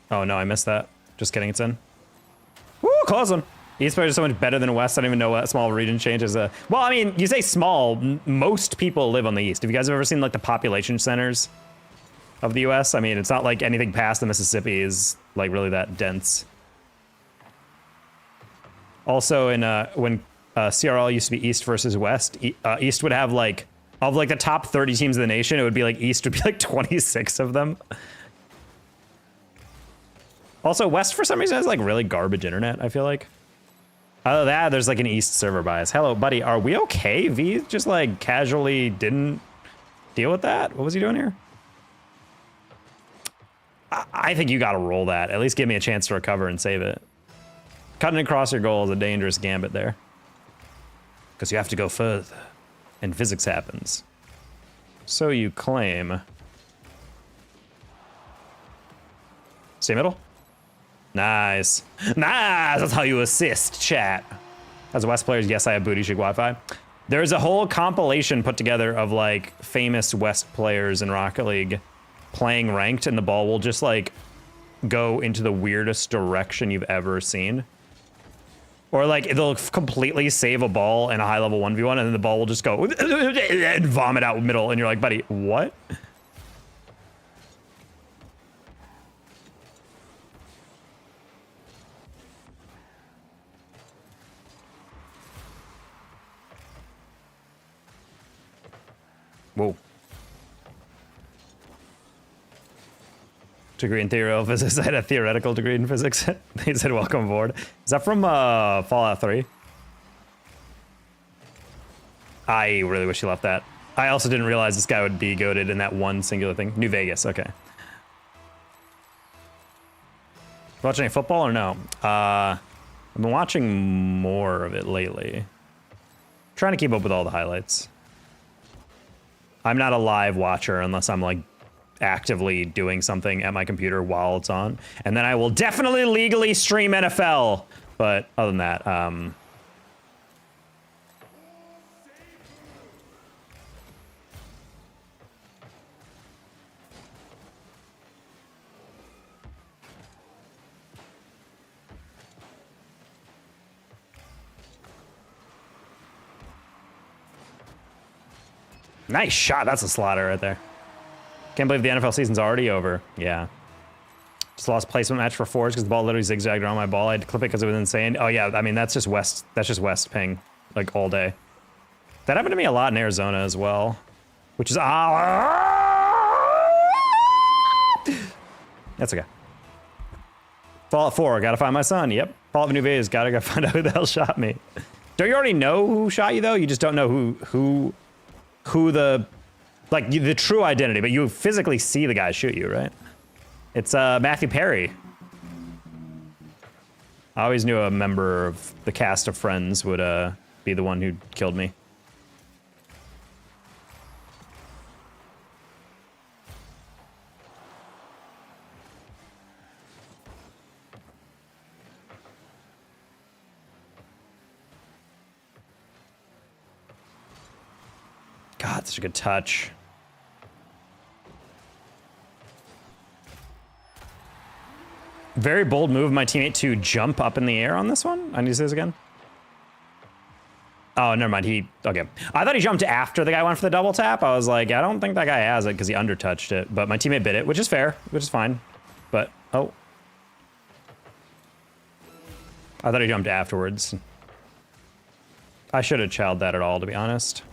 Oh no, I missed that. Just kidding, it's in. Woo, close one. Esports is so much better than West. I don't even know what small region changes. Well, I mean, you say small, most people live on the East. Have you guys ever seen like the population centers of the US? I mean, it's not like anything past the Mississippi is like really that dense. Also, in when CRL used to be East versus West, East would have like, of like the top 30 teams of the nation, it would be like East would be like 26 of them. Also, West for some reason has like really garbage internet, I feel like. Other than that, there's like an East server bias. Hello, buddy. Are we okay? V just like casually didn't deal with that. What was he doing here? I think you got to roll that. At least give me a chance to recover and save it. Cutting across your goal is a dangerous gambit there. Because you have to go further. And physics happens. So you claim. Stay middle. Nice. Nice! That's how you assist, chat. As West players, yes, I have booty chic Wi-Fi. There's a whole compilation put together of like famous West players in Rocket League playing ranked, and the ball will just like go into the weirdest direction you've ever seen. Or like they'll completely save a ball in a high level 1v1 and then the ball will just go and vomit out middle, and you're like, buddy, what? Whoa. Degree in theoretical physics. I had a theoretical degree in physics. He said, welcome aboard. Is that from Fallout 3? I really wish he left that. I also didn't realize this guy would be goated in that one singular thing. New Vegas, okay. Watching any football or no? I've been watching more of it lately. Trying to keep up with all the highlights. I'm not a live watcher unless I'm like actively doing something at my computer while it's on. And then I will definitely legally stream NFL. But other than that, nice shot. That's a slaughter right there. Can't believe the NFL season's already over. Yeah. Just lost placement match for fours because the ball literally zigzagged around my ball. I had to clip it because it was insane. Oh yeah, I mean that's just West. That's just West ping like all day. That happened to me a lot in Arizona as well, which is that's okay. Fallout 4, gotta find my son. Yep. Fallout New Vegas, gotta go find out who the hell shot me. Don't you already know who shot you though? You just don't know who the like the true identity, but you physically see the guy shoot you, right? It's Matthew Perry. I always knew a member of the cast of Friends would be the one who killed me. God, such a good touch. Very bold move of my teammate to jump up in the air on this one. I need to say this again. Oh, never mind. Okay. I thought he jumped after the guy went for the double tap. I was like, I don't think that guy has it because he undertouched it. But my teammate bit it, which is fair, which is fine. But, oh. I thought he jumped afterwards. I should have chowed that at all, to be honest.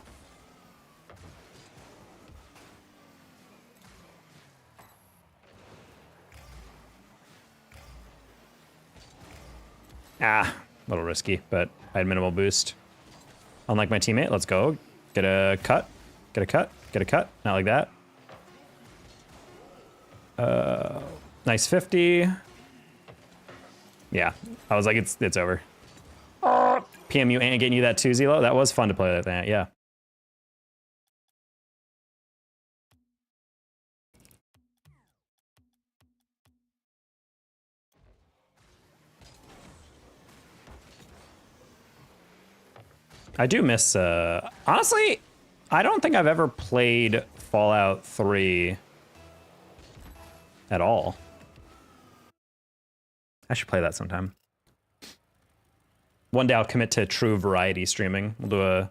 Ah, a little risky, but I had minimal boost. Unlike my teammate, let's go. Get a cut, get a cut, get a cut. Not like that. Nice 50. Yeah, I was like, it's over. PMU ain't getting you that 2-0. That was fun to play like that, yeah. I do miss, honestly, I don't think I've ever played Fallout 3 at all. I should play that sometime. One day I'll commit to true variety streaming. We'll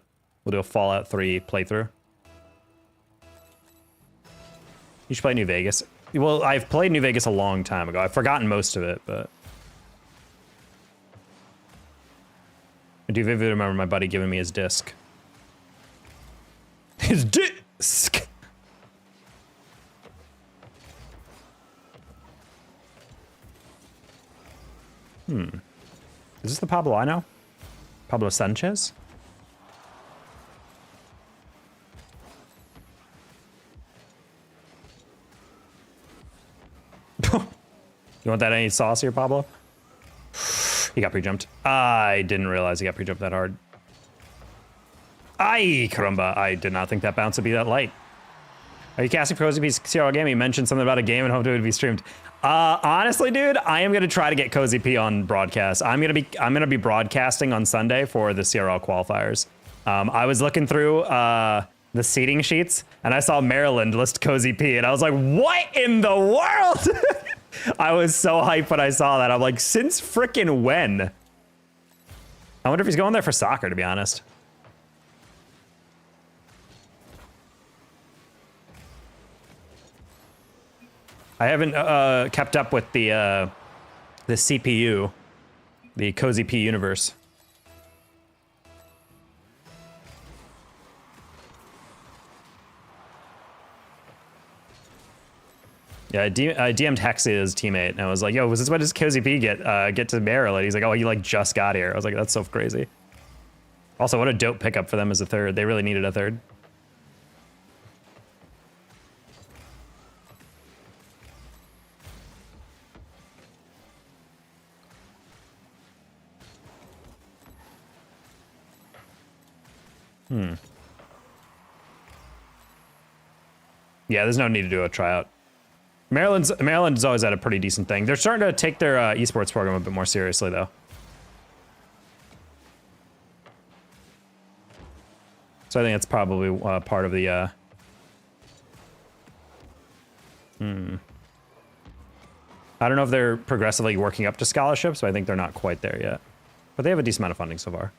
do a Fallout 3 playthrough. You should play New Vegas. Well, I've played New Vegas a long time ago. I've forgotten most of it, but I do vividly remember my buddy giving me his disc. His disc! Is this the Pablo I know? Pablo Sanchez? You want that any saucier, Pablo? He got pre-jumped. I didn't realize he got pre-jumped that hard. Ay, caramba. I did not think that bounce would be that light. Are you casting for Cozy P's CRL game? You mentioned something about a game and hoped it would be streamed. Honestly, dude, I am gonna try to get Cozy P on broadcast. I'm gonna be broadcasting on Sunday for the CRL qualifiers. I was looking through the seating sheets and I saw Maryland list Cozy P and I was like, what in the world? I was so hyped when I saw that. I'm like, since frickin' when? I wonder if he's going there for soccer, to be honest. I haven't kept up with the CPU, the Cozy P universe. Yeah, I DM'd Hex's teammate, and I was like, yo, was this what does Cozy P get to Maryland? He's like, oh, he like just got here. I was like, that's so crazy. Also, what a dope pickup for them as a third. They really needed a third. Yeah, there's no need to do a tryout. Maryland's always had a pretty decent thing. They're starting to take their esports program a bit more seriously, though. So I think that's probably part of the... I don't know if they're progressively working up to scholarships, but I think they're not quite there yet. But they have a decent amount of funding so far.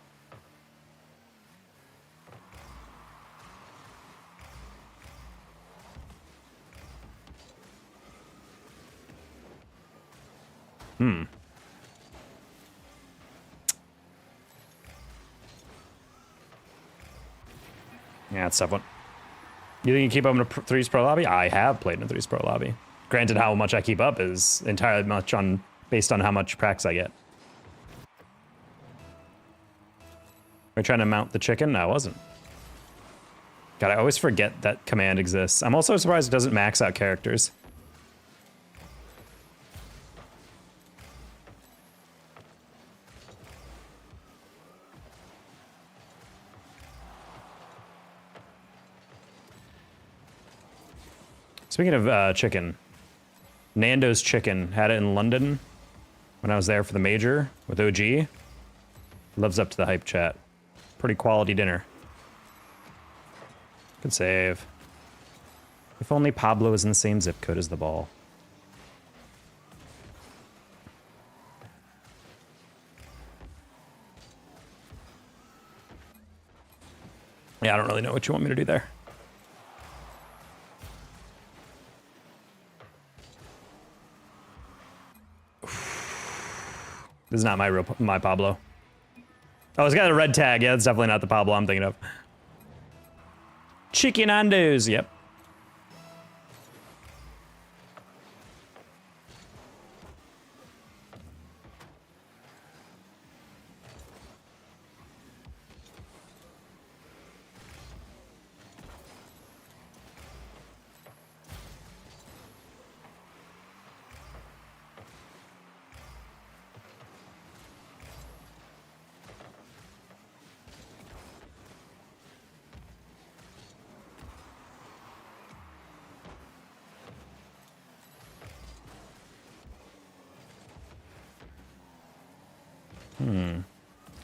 Yeah, it's a tough one. You think you keep up in a Threes Pro lobby? I have played in a Threes Pro lobby. Granted, how much I keep up is entirely based on how much pracs I get. Are you trying to mount the chicken? No, I wasn't. God, I always forget that command exists. I'm also surprised it doesn't max out characters. Speaking of chicken, Nando's Chicken had it in London when I was there for the major with OG. Lives up to the hype, chat. Pretty quality dinner. Good save. If only Pablo is in the same zip code as the ball. Yeah, I don't really know what you want me to do there. This is not my Pablo. Oh, it's got a red tag. Yeah, that's definitely not the Pablo I'm thinking of. Chicken Nando's. Yep.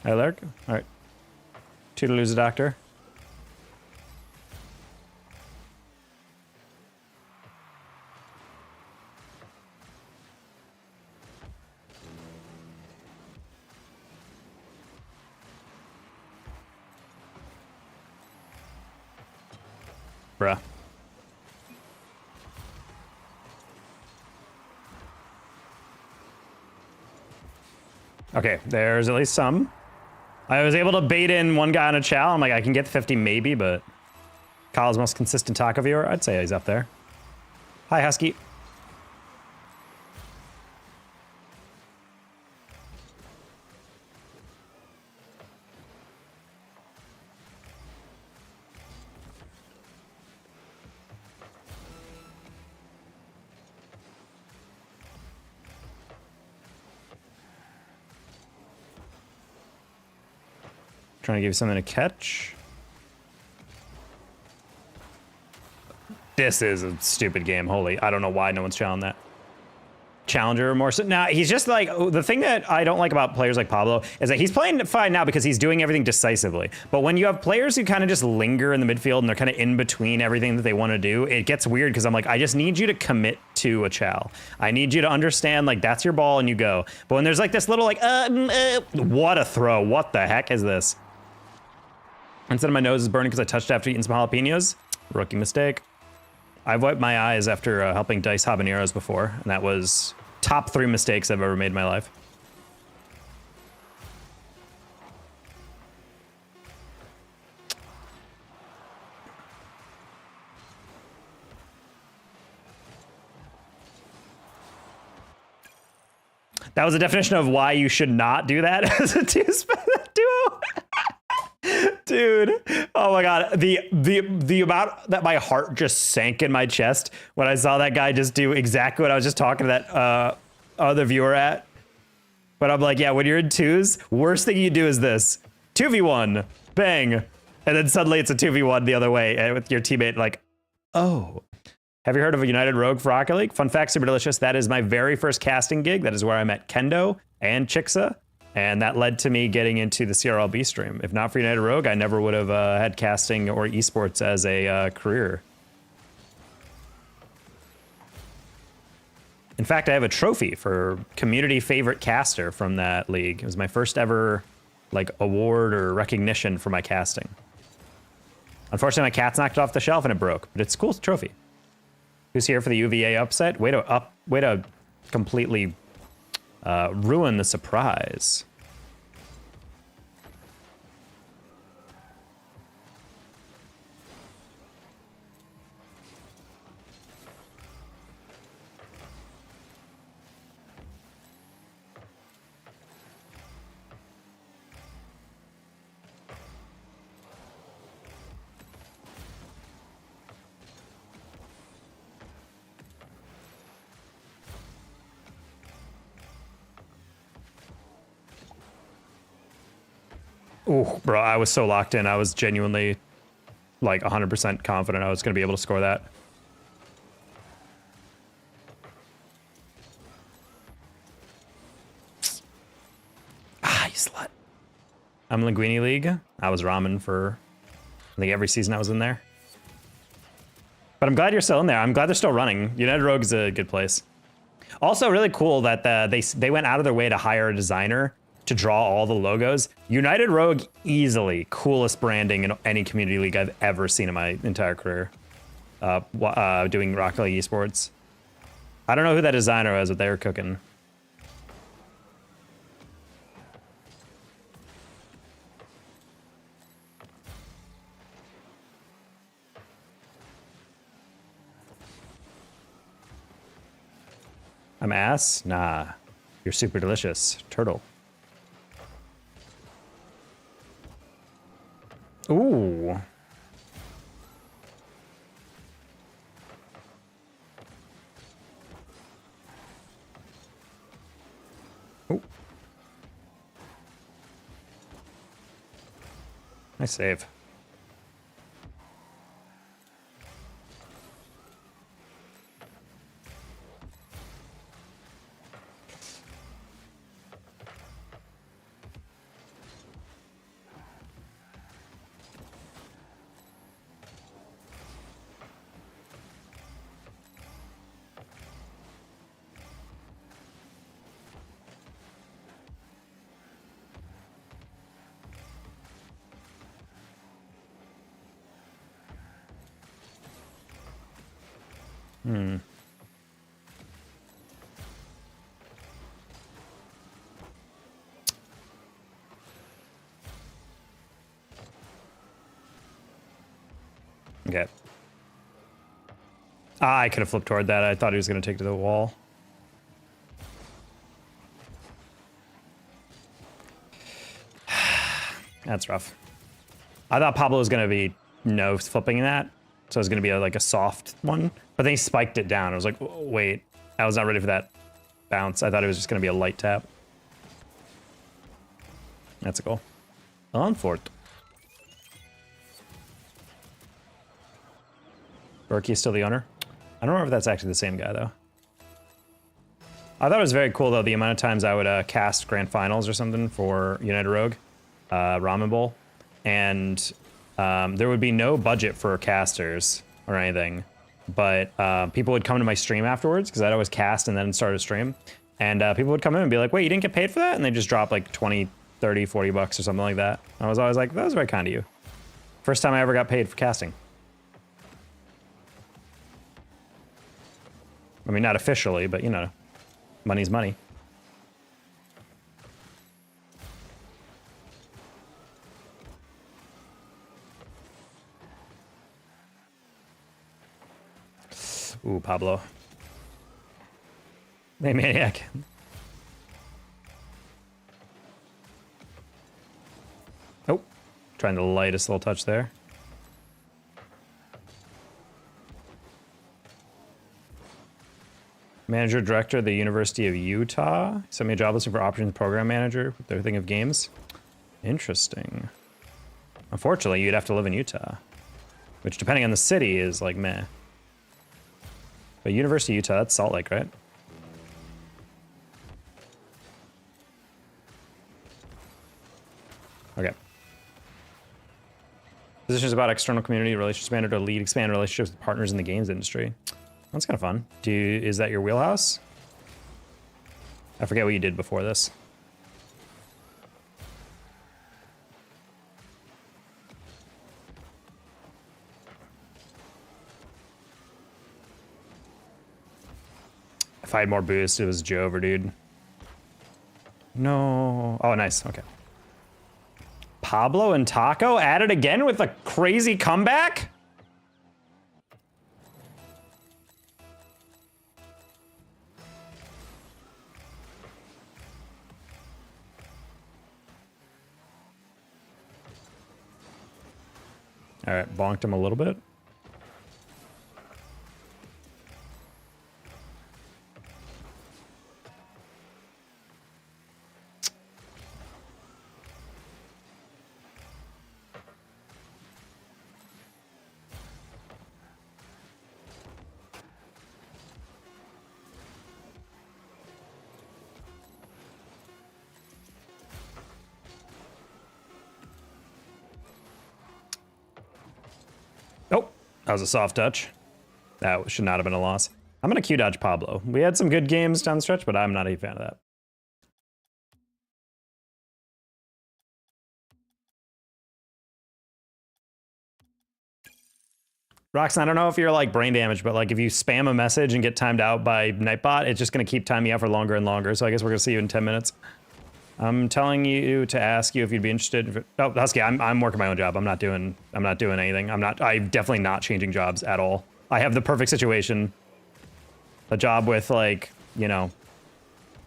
Hi, Lark. All right. Toodaloo's a doctor. Bruh. Okay, there's at least some. I was able to bait in one guy on a chow. I'm like, I can get 50 maybe, but Kyle's most consistent taco viewer, I'd say he's up there. Hi, Husky. Trying to give you something to catch. This is a stupid game. Holy, I don't know why no one's challenging that. Challenger more so. Now he's just like, the thing that I don't like about players like Pablo is that he's playing fine now because he's doing everything decisively. But when you have players who kind of just linger in the midfield and they're kind of in between everything that they want to do, it gets weird because I'm like, I just need you to commit to a chow. I need you to understand like that's your ball and you go. But when there's like this little like, what a throw. What the heck is this? Instead of my nose is burning because I touched after eating some jalapenos. Rookie mistake. I've wiped my eyes after helping dice habaneros before, and that was top 3 mistakes I've ever made in my life. That was a definition of why you should not do that as a duo. Dude, oh my god, the amount that my heart just sank in my chest when I saw that guy just do exactly what I was just talking to that other viewer at. But I'm like, yeah, when you're in twos, worst thing you do is this. 2v1, bang. And then suddenly it's a 2v1 the other way with your teammate like, oh. Have you heard of a United Rogue for Rocket League? Fun fact, super delicious. That is my very first casting gig. That is where I met Kendo and Chixa. And that led to me getting into the CRLB stream. If not for United Rogue, I never would have had casting or esports as a career. In fact, I have a trophy for community favorite caster from that league. It was my first ever like award or recognition for my casting. Unfortunately, my cat's knocked it off the shelf and it broke, but it's a cool trophy. Who's here for the UVA upset? Way to completely ruin the surprise. Ooh, bro, I was so locked in. I was genuinely like 100% confident I was going to be able to score that. Ah, you slut. I'm Linguini League. I was ramen for, I think, every season I was in there. But I'm glad you're still in there. I'm glad they're still running. United Rogue is a good place. Also, really cool that they went out of their way to hire a designer to draw all the logos. United Rogue, easily coolest branding in any community league I've ever seen in my entire career. Doing Rocket League esports. I don't know who that designer was, but they were cooking. I'm ass? Nah. You're super delicious. Turtle. Ooh. Ooh. Nice save. Okay. I could have flipped toward that. I thought he was going to take to the wall. That's rough. I thought Pablo was going to be no flipping that. So it was going to be like a soft one. But then he spiked it down. I was like, wait, I was not ready for that bounce. I thought it was just going to be a light tap. That's a goal. Unfort. Berkey's still the owner? I don't remember if that's actually the same guy, though. I thought it was very cool, though, the amount of times I would cast Grand Finals or something for United Rogue, Ramen Bowl, and there would be no budget for casters or anything, but people would come to my stream afterwards, because I'd always cast and then start a stream, and people would come in and be like, wait, you didn't get paid for that? And they just drop like 20, 30, 40 bucks or something like that. I was always like, that was very kind of you. First time I ever got paid for casting. I mean, not officially, but you know, money's money. Ooh, Pablo. Hey, Maniac. Oh, trying the lightest little touch there. Manager director of the University of Utah. Sent me a job listing for operations program manager with their thing of games. Interesting. Unfortunately, you'd have to live in Utah, which depending on the city is like meh. But University of Utah, that's Salt Lake, right? Okay. Positions about external community relations manager to lead expand relationships with partners in the games industry. That's kind of fun. Is that your wheelhouse? I forget what you did before this. If I had more boost, it was Jover, dude. No. Oh, nice. Okay. Pablo and Taco at it again with a crazy comeback? All right, bonked him a little bit. Oh, that was a soft touch. That should not have been a loss. I'm gonna Q dodge Pablo. We had some good games down the stretch, but I'm not a fan of that. Roxanne, I don't know if you're like brain damaged, but like if you spam a message and get timed out by Nightbot, it's just gonna keep timing you out for longer and longer. So I guess we're gonna see you in 10 minutes. I'm telling you to ask you if you'd be interested. Oh, Husky, I'm working my own job. I'm not doing anything. I'm definitely not changing jobs at all. I have the perfect situation. A job with like, you know,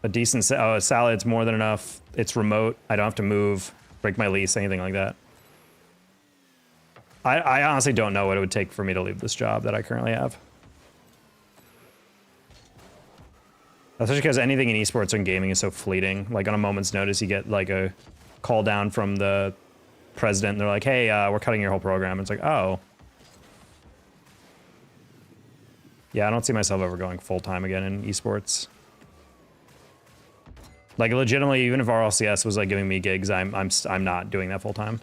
a decent salad's more than enough. It's remote. I don't have to move, break my lease, anything like that. I honestly don't know what it would take for me to leave this job that I currently have. Especially because anything in esports and gaming is so fleeting. Like on a moment's notice, you get like a call down from the president and they're like, hey, we're cutting your whole program. And it's like, oh. Yeah, I don't see myself ever going full-time again in esports. Like legitimately, even if RLCS was like giving me gigs, I'm not doing that full-time.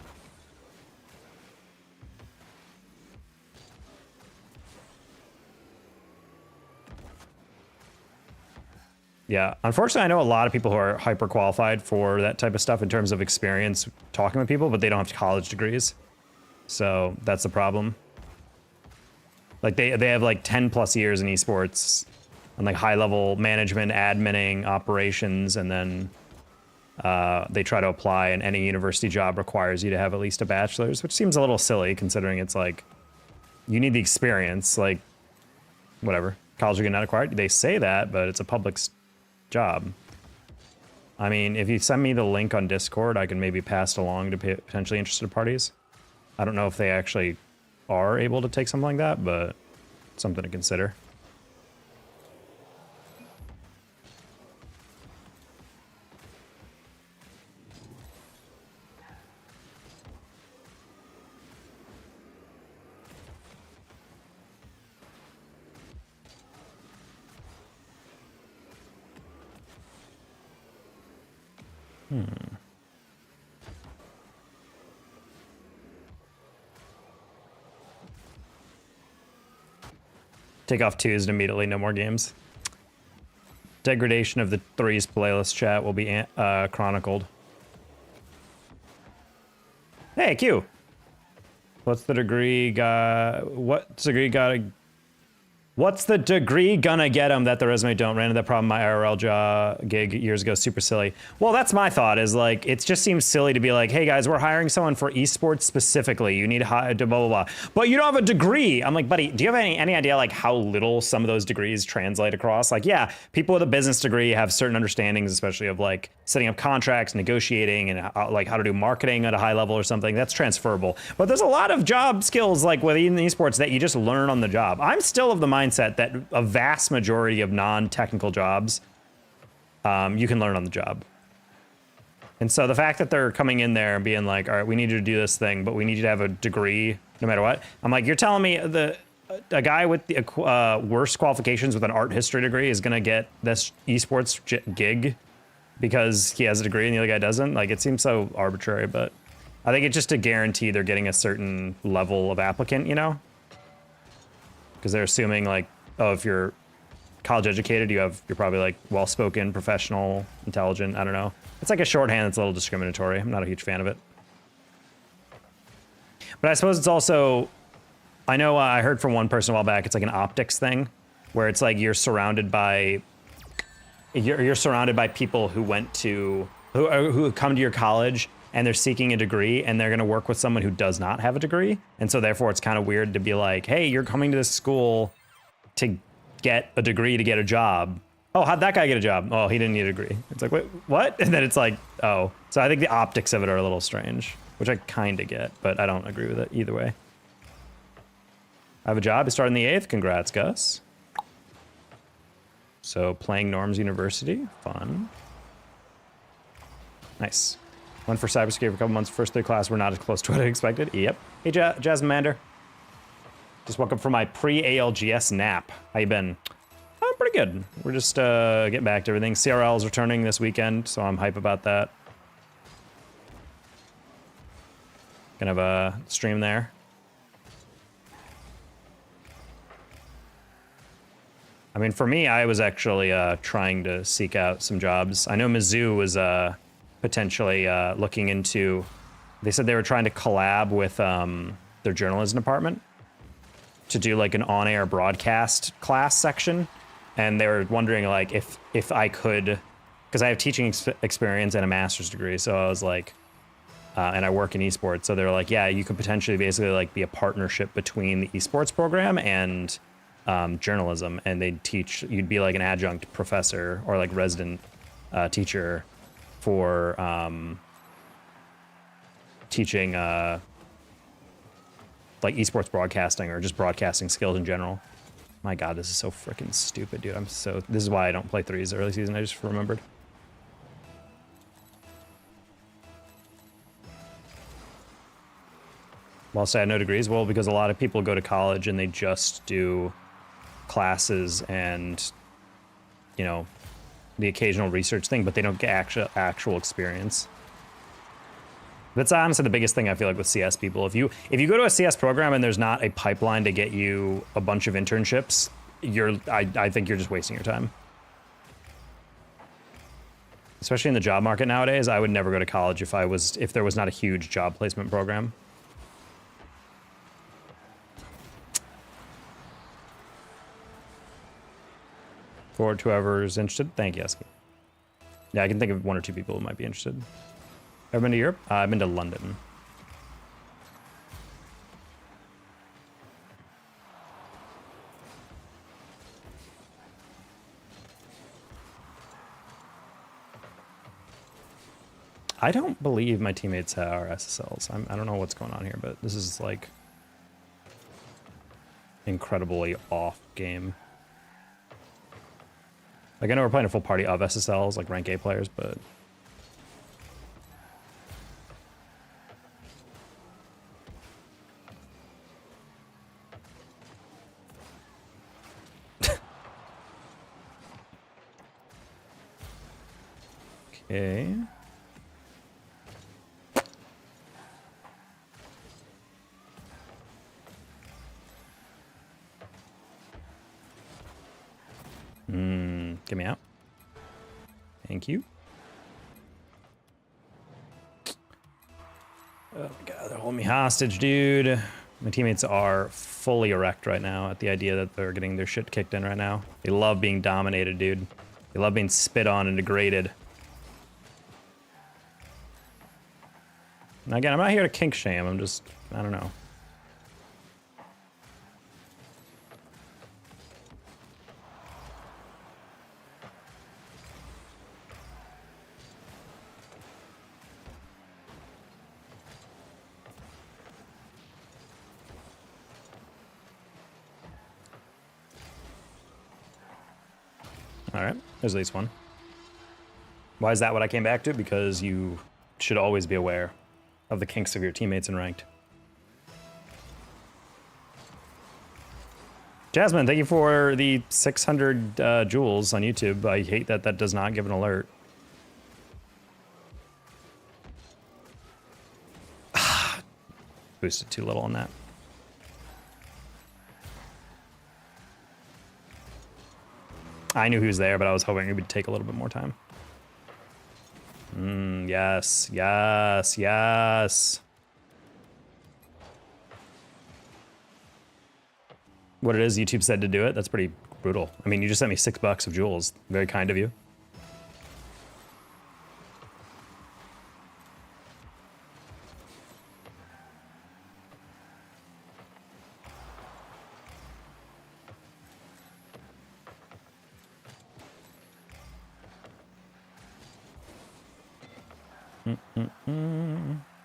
Yeah, unfortunately, I know a lot of people who are hyper qualified for that type of stuff in terms of experience talking with people, but they don't have college degrees. So that's the problem. Like they have like 10 plus years in esports and like high level management, adminning, operations, and then they try to apply, and any university job requires you to have at least a bachelor's, which seems a little silly considering it's like you need the experience. Like whatever, college degree not required. They say that, but it's a public job. I mean, if you send me the link on Discord, I can maybe pass it along to potentially interested parties. I don't know if they actually are able to take something like that, but something to consider. Take off twos and immediately no more games. Degradation of the threes playlist chat will be chronicled. Hey, Q. What's the degree What's the degree gonna get him that the resume don't? Ran into that problem my IRL gig years ago. Super silly. Well, that's my thought is like, it just seems silly to be like, hey guys, we're hiring someone for esports specifically. You need to hire blah, blah, blah. But you don't have a degree. I'm like, buddy, do you have any idea like how little some of those degrees translate across? Like, yeah, people with a business degree have certain understandings, especially of like setting up contracts, negotiating, and like how to do marketing at a high level or something. That's transferable. But there's a lot of job skills like within esports that you just learn on the job. I'm still of the mindset that a vast majority of non-technical jobs you can learn on the job. And so the fact that they're coming in there and being like, all right, we need you to do this thing, but we need you to have a degree no matter what. I'm like, you're telling me a guy with the worst qualifications with an art history degree is going to get this esports gig because he has a degree and the other guy doesn't? Like, it seems so arbitrary, but I think it's just to guarantee they're getting a certain level of applicant, you know? Because they're assuming like, oh, if you're college educated, you're probably like well-spoken, professional, intelligent. I don't know. It's like a shorthand that's a little discriminatory. I'm not a huge fan of it. But I suppose it's also, I know I heard from one person a while back, it's like an optics thing where it's like you're surrounded by people who went to, who come to your college and they're seeking a degree and they're going to work with someone who does not have a degree. And so therefore it's kind of weird to be like, hey, you're coming to this school to get a degree to get a job. Oh, how'd that guy get a job? Oh, he didn't need a degree. It's like, wait, what? And then it's like, oh. So I think the optics of it are a little strange, which I kind of get, but I don't agree with it either way. I have a job. I started in the 8th. Congrats, Gus. So playing Norms University. Fun. Nice. Went for cybersecurity for a couple months. First 3 class were not as close to what I expected. Yep. Hey, Jasmander. Just woke up from my pre-ALGS nap. How you been? I'm pretty good. We're just getting back to everything. CRL is returning this weekend, so I'm hype about that. Gonna have a stream there. I mean, for me, I was actually trying to seek out some jobs. I know Mizzou was potentially looking into, they said they were trying to collab with their journalism department to do like an on-air broadcast class section. And they were wondering like if I could, because I have teaching experience and a master's degree. So I was like, and I work in esports. So they were like, yeah, you could potentially basically like be a partnership between the esports program and journalism. And they'd teach, you'd be like an adjunct professor or like resident teacher for teaching like esports broadcasting or just broadcasting skills in general. My God, this is so freaking stupid, dude. This is why I don't play threes early season. I just remembered. Well, say I have no degrees. Well, because a lot of people go to college and they just do classes and, you know, the occasional research thing, but they don't get actual experience. That's honestly the biggest thing I feel like with CS people. If you go to a CS program and there's not a pipeline to get you a bunch of internships, I think you're just wasting your time. Especially in the job market nowadays, I would never go to college if there was not a huge job placement program. Forward to whoever's interested. Thank you, Eski. Yeah, I can think of 1 or 2 people who might be interested. Ever been to Europe? I've been to London. I don't believe my teammates are SSLs. I don't know what's going on here, but this is like incredibly off game. Like I know we're playing a full party of SSLs, like rank A players, but okay. Get me out. Thank you. Oh my god, they're holding me hostage, dude. My teammates are fully erect right now at the idea that they're getting their shit kicked in right now. They love being dominated, dude. They love being spit on and degraded. And again, I'm not here to kink shame. I'm just, I don't know. All right, there's at least one. Why is that what I came back to? Because you should always be aware of the kinks of your teammates in ranked. Jasmine, thank you for the 600 jewels on YouTube. I hate that that does not give an alert. Boosted too little on that. I knew he was there, but I was hoping it would take a little bit more time. Yes, yes, yes. What it is, YouTube said to do it, that's pretty brutal. I mean, you just sent me $6 of jewels. Very kind of you.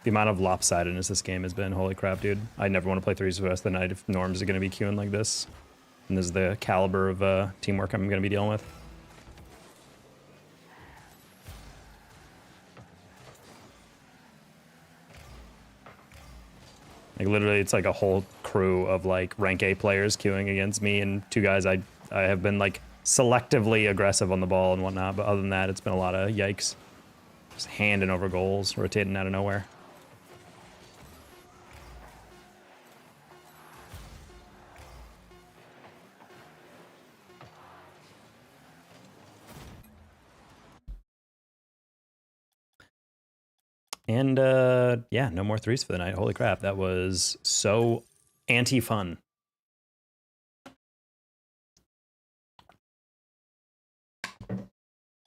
The amount of lopsidedness this game has been, holy crap, dude. I never want to play threes for the rest of the night if Norms are going to be queuing like this. And this is the caliber of teamwork I'm going to be dealing with. Like literally, it's like a whole crew of like rank A players queuing against me and two guys I have been like selectively aggressive on the ball and whatnot, but other than that, it's been a lot of yikes. Just handing over goals, rotating out of nowhere. And yeah, no more threes for the night. Holy crap, that was so anti-fun.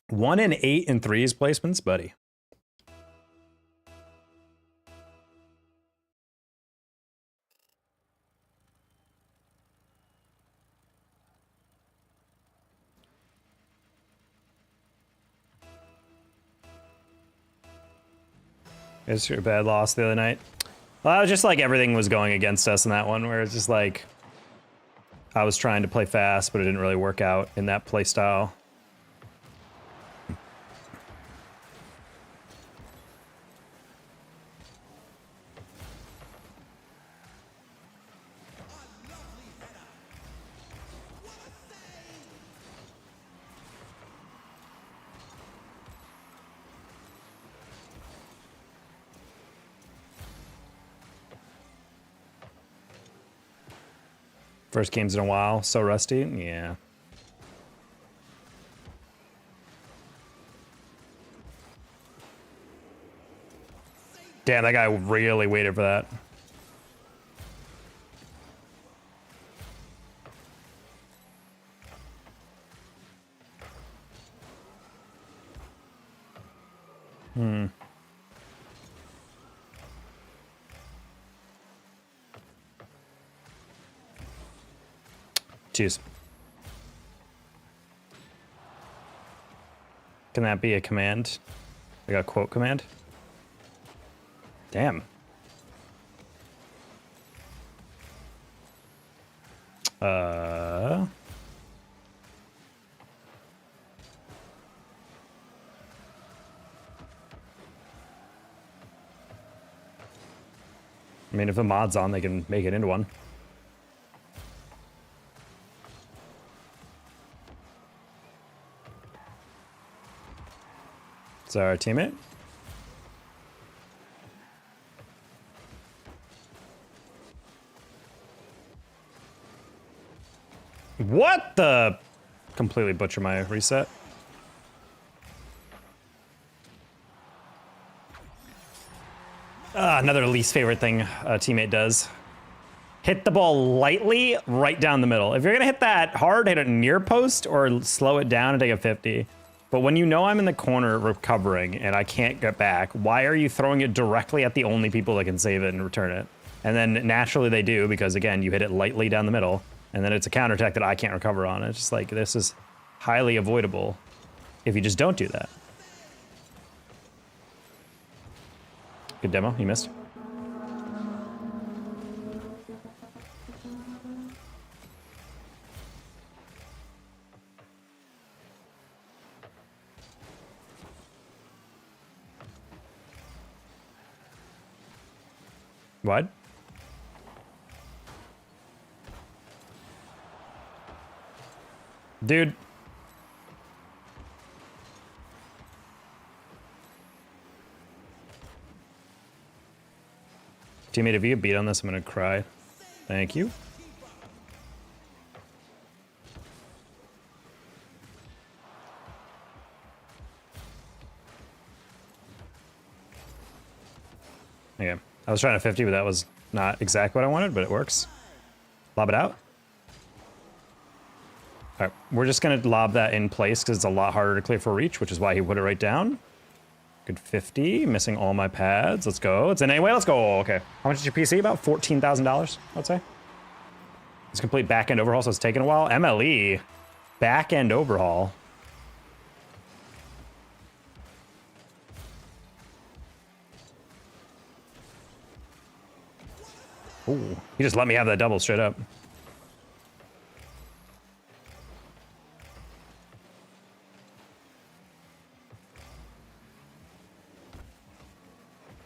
One in 8 in threes placements, buddy. It's your bad loss the other night. Well, it was just like everything was going against us in that one, where it's just like I was trying to play fast, but it didn't really work out in that play style. First games in a while, so rusty. Yeah. Damn, that guy really waited for that. Jeez. Can that be a command? Like a quote command? Damn. I mean, if the mod's on, they can make it into one. Is that our teammate? What the? completely butcher my reset. Another least favorite thing a teammate does. Hit the ball lightly right down the middle. If you're gonna hit that hard, hit it near post or slow it down and take a 50. But when you know I'm in the corner recovering and I can't get back, why are you throwing it directly at the only people that can save it and return it? And then naturally they do, because again, you hit it lightly down the middle and then it's a counterattack that I can't recover on. It's just like, this is highly avoidable if you just don't do that. Good demo, you missed. What? Dude. Teammate, if you get beat on this, I'm gonna cry. Thank you. Okay. I was trying to 50, but that was not exactly what I wanted, but it works. Lob it out. All right, we're just gonna lob that in place because it's a lot harder to clear for reach, which is why he put it right down. Good 50, missing all my pads. Let's go. It's in anyway, let's go. Okay. How much is your PC? About $14,000, I'd say. It's a complete back-end overhaul, so it's taking a while. MLE, back-end overhaul. Ooh, he just let me have that double straight up.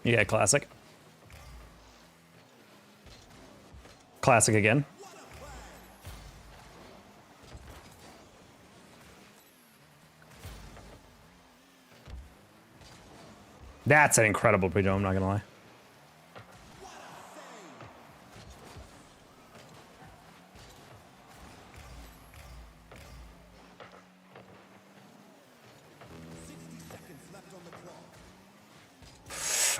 Yeah, classic. Classic again. That's an incredible pre-dome, I'm not gonna lie.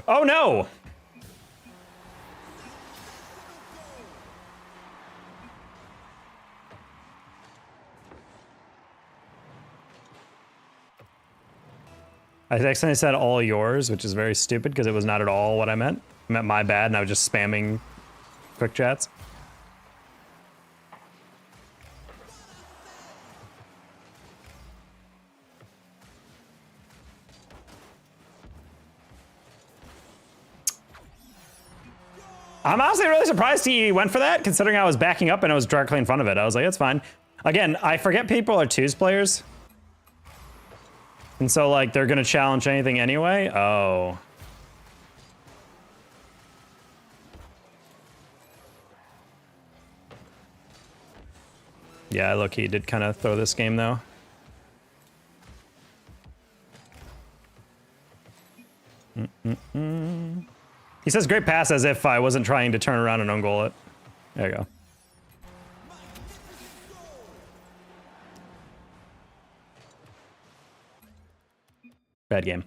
Oh no! I accidentally said all yours, which is very stupid because it was not at all what I meant. I meant my bad and I was just spamming quick chats. I'm honestly really surprised he went for that, considering I was backing up and I was directly in front of it. I was like, it's fine. Again, I forget people are twos players. And so, like, they're gonna challenge anything anyway? Oh. Yeah, low-key did kind of throw this game, though. He says great pass as if I wasn't trying to turn around and own goal it. There you go. Bad game.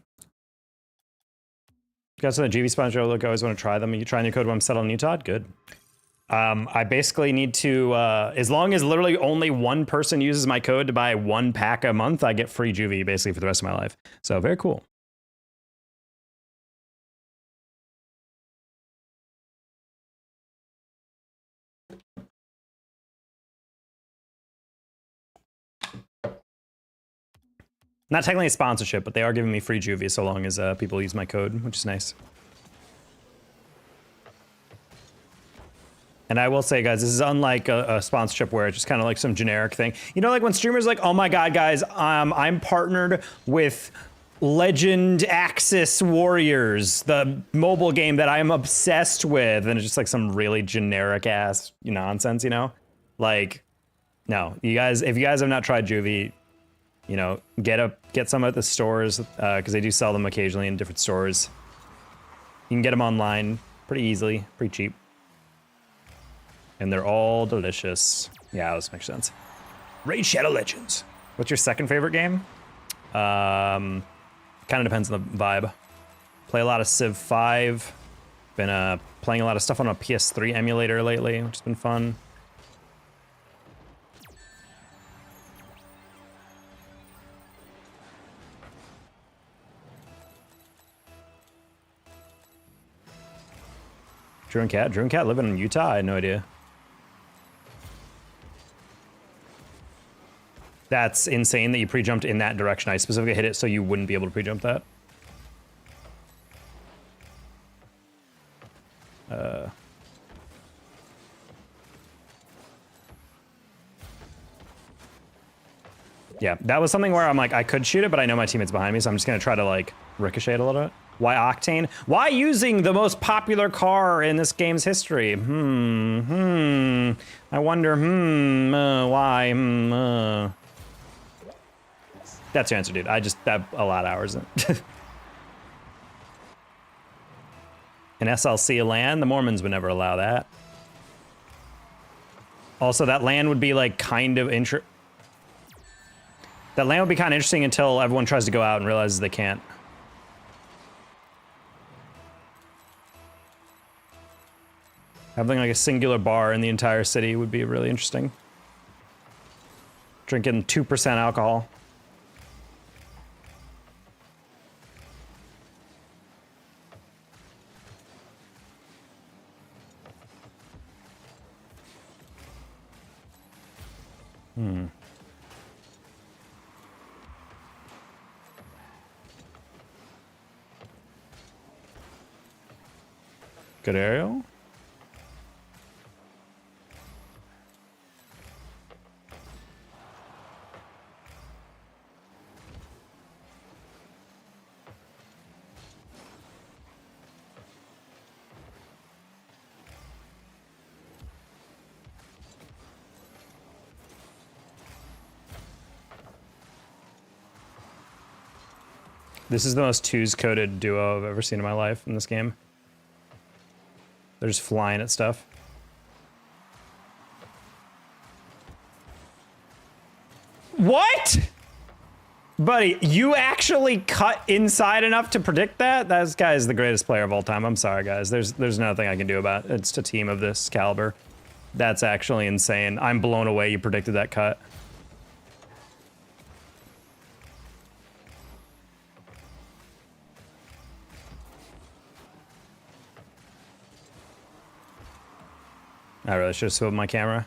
You guys on the Juvie sponsor, look, I always want to try them. Are you trying your code when I'm settled in Utah? Good. I basically need to, as long as literally only one person uses my code to buy 1 pack a month, I get free Juvie basically for the rest of my life. So very cool. Not technically a sponsorship, but they are giving me free Juvie so long as people use my code, which is nice. And I will say, guys, this is unlike a sponsorship where it's just kind of like some generic thing. You know, like when streamers like, oh my God, guys, I'm partnered with Legend Axis Warriors, the mobile game that I'm obsessed with. And it's just like some really generic ass nonsense, you know? Like, no, you guys, if you guys have not tried Juvie, you know, get some at the stores, because they do sell them occasionally in different stores. You can get them online pretty easily, pretty cheap. And they're all delicious. Yeah, this makes sense. Raid Shadow Legends. What's your second favorite game? Kind of depends on the vibe. Play a lot of Civ 5. Been playing a lot of stuff on a PS3 emulator lately, which has been fun. Drew and Cat living in Utah? I had no idea. That's insane that you pre-jumped in that direction. I specifically hit it so you wouldn't be able to pre-jump that. Yeah, that was something where I'm like, I could shoot it, but I know my teammate's behind me, so I'm just gonna try to like ricochet it a little bit. Why Octane? Why using the most popular car in this game's history? I wonder, why? That's your answer, dude. I just have a lot of hours in it. An SLC LAN? The Mormons would never allow that. Also, that LAN would be like kind of that LAN would be kind of interesting until everyone tries to go out and realizes they can't. Having like a singular bar in the entire city would be really interesting. Drinking 2% alcohol. Good aerial. This is the most twos-coded duo I've ever seen in my life in this game. They're just flying at stuff. What? Buddy, you actually cut inside enough to predict that? This guy is the greatest player of all time. I'm sorry, guys. There's nothing I can do about it. It's a team of this caliber. That's actually insane. I'm blown away you predicted that cut. I really should have swiveled my camera.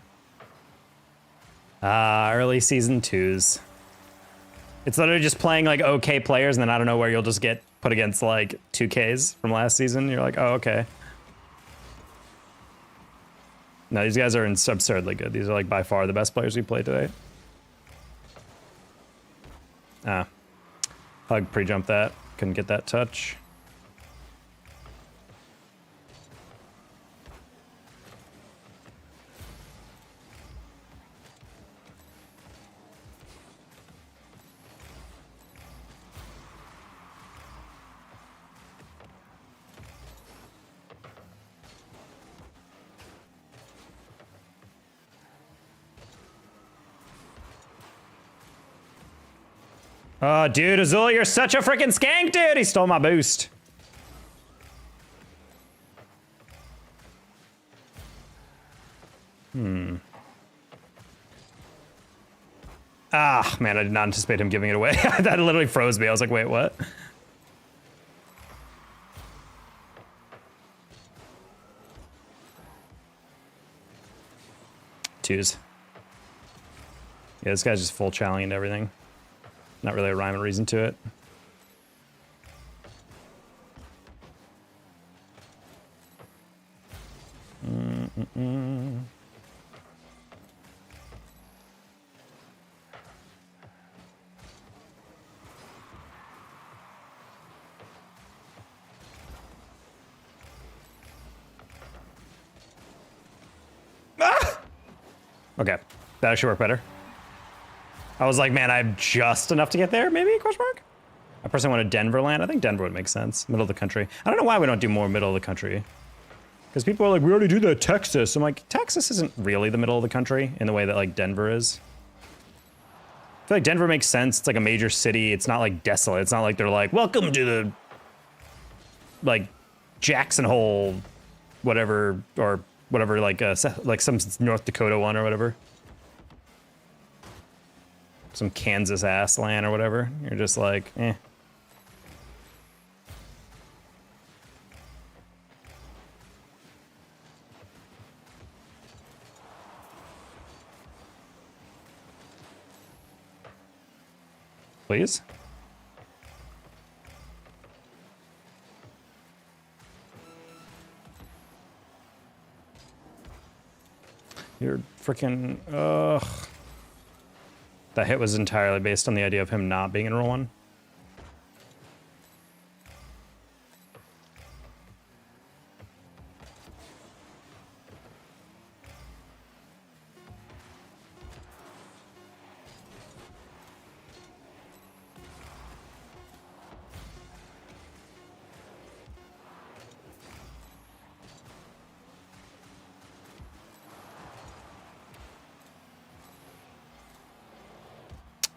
Early season 2s. It's literally just playing like okay players, and then I don't know where you'll just get put against like 2Ks from last season. You're like, oh, okay. No, these guys are absurdly good. These are like by far the best players we played today. Hug pre-jump that. Couldn't get that touch. Oh, dude, Azul, you're such a freaking skank, dude! He stole my boost. Ah, man, I did not anticipate him giving it away. That literally froze me. I was like, wait, what? Twos. Yeah, this guy's just full challenging and everything. Not really a rhyme or reason to it. Ah! Okay, that should work better. I was like, man, I have just enough to get there, maybe, question mark? I personally want a Denver land. I think Denver would make sense. Middle of the country. I don't know why we don't do more middle of the country. Because people are like, we already do that Texas. I'm like, Texas isn't really the middle of the country in the way that like Denver is. feel like Denver makes sense. It's like a major city. It's not like desolate. It's not like they're like, welcome to the like Jackson Hole, whatever, or whatever, like some North Dakota one or whatever. Some Kansas ass land or whatever. You're just like, eh. Please. You're freaking, ugh. That hit was entirely based on the idea of him not being in roll 1.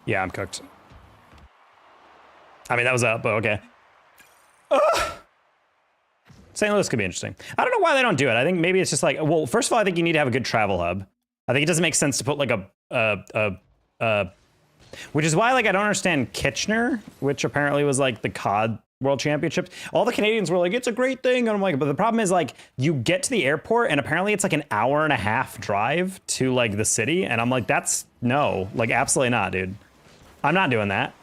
Yeah, I'm cooked. I mean, that was up, but okay. St. Louis could be interesting. I don't know why they don't do it. I think maybe it's just like, well, first of all, I think you need to have a good travel hub. I think it doesn't make sense to put like which is why, like, I don't understand Kitchener, which apparently was like the COD World Championships. All the Canadians were like, it's a great thing. And I'm like, but the problem is, like, you get to the airport and apparently it's like an hour-and-a-half drive to like the city. And I'm like, that's no, like, absolutely not, dude. I'm not doing that.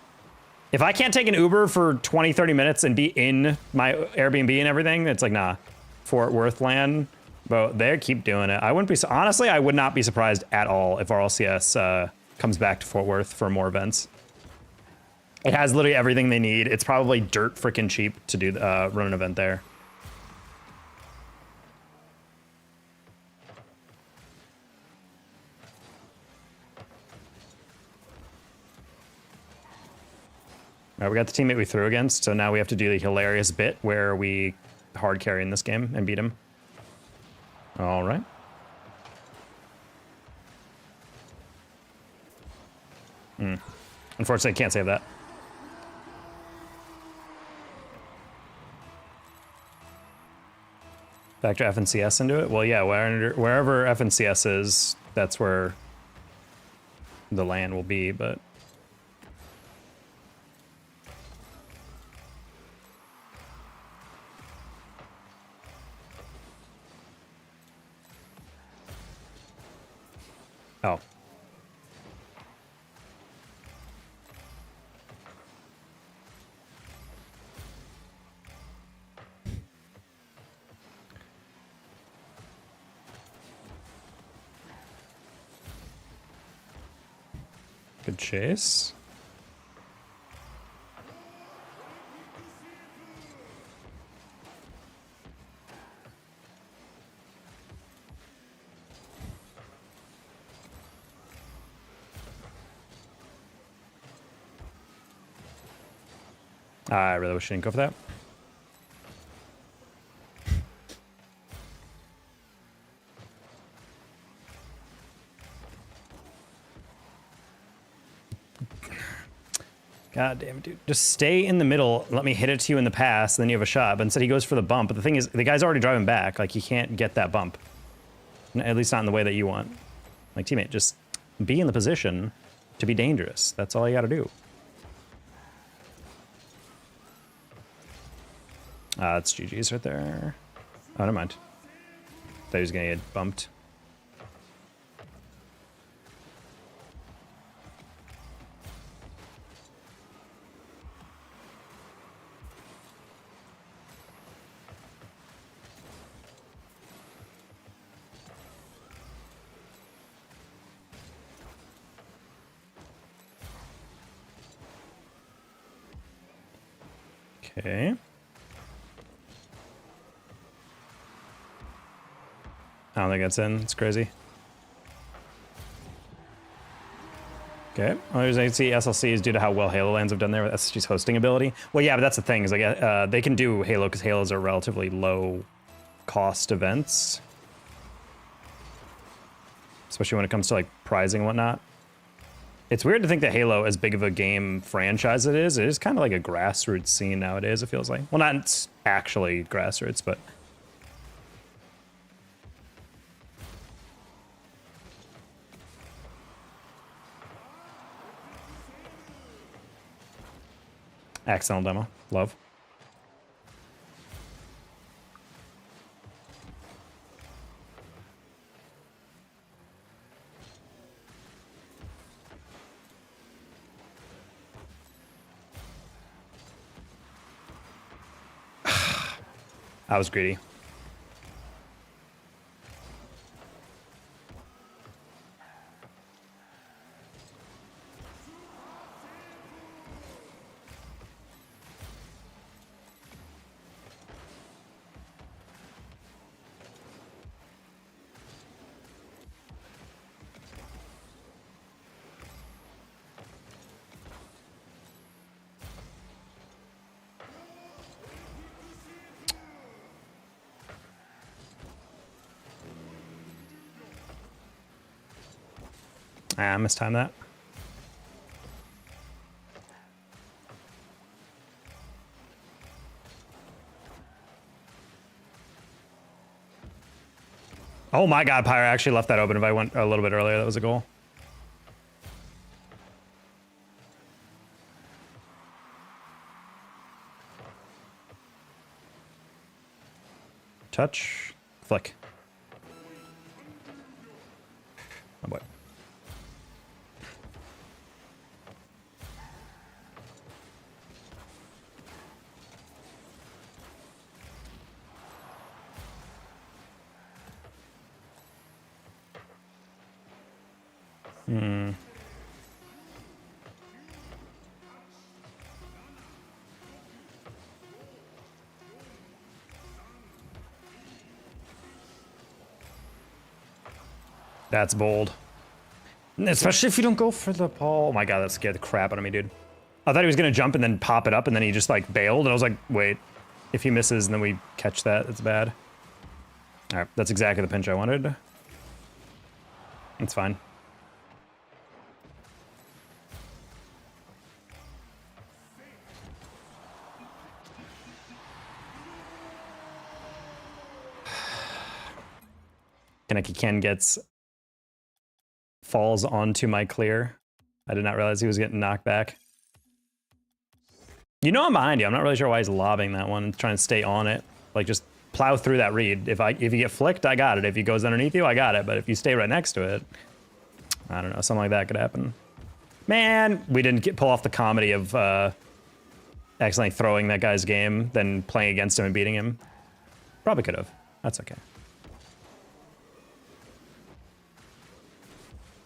If I can't take an Uber for 20, 30 minutes and be in my Airbnb and everything, it's like, nah. Fort Worth land, but they keep doing it. I wouldn't be, honestly, I would not be surprised at all if RLCS comes back to Fort Worth for more events. It has literally everything they need. It's probably dirt freaking cheap to do run an event there. All right, we got the teammate we threw against, so now we have to do the hilarious bit where we hard carry in this game and beat him. All right. Unfortunately, I can't save that. Factor FNCS into it? Well, yeah, wherever FNCS is, that's where the land will be, but... Oh. Good chase. I really wish I didn't go for that. God damn it, dude. Just stay in the middle. Let me hit it to you in the pass, then you have a shot. But instead he goes for the bump. But the thing is, the guy's already driving back. Like, he can't get that bump. At least not in the way that you want. Like, teammate, just be in the position to be dangerous. That's all you gotta do. That's GG's right there. Oh, never mind. Thought he was gonna get bumped. Okay. I don't think that's in. It's crazy. Okay. Well, as I can see, SLC is due to how well Halo lands have done there with SSG's hosting ability. Well, yeah, but that's the thing is, like, they can do Halo because Halos are relatively low cost events, especially when it comes to like prizing and whatnot. It's weird to think that Halo, as big of a game franchise it is kind of like a grassroots scene nowadays, it feels like. Well, not actually grassroots, but... Accidental demo. Love. I was greedy. I mistimed that. Oh my god, Pyre actually left that open. If I went a little bit earlier, that was a goal. Touch. Flick. Oh boy. That's bold. Especially if you don't go for the ball. Oh my god, that scared the crap out of me, dude. I thought he was gonna jump and then pop it up, and then he just like bailed, and I was like, wait, if he misses and then we catch that, it's bad. All right, that's exactly the pinch I wanted. It's fine. Kaneki Ken falls onto my clear. I did not realize he was getting knocked back. You know I'm behind you. I'm not really sure why he's lobbing that one and trying to stay on it. Like, just plow through that read. If you get flicked, I got it. If he goes underneath you, I got it. But if you stay right next to it, I don't know. Something like that could happen. Man, we didn't pull off the comedy of accidentally throwing that guy's game, then playing against him and beating him. Probably could have. That's okay.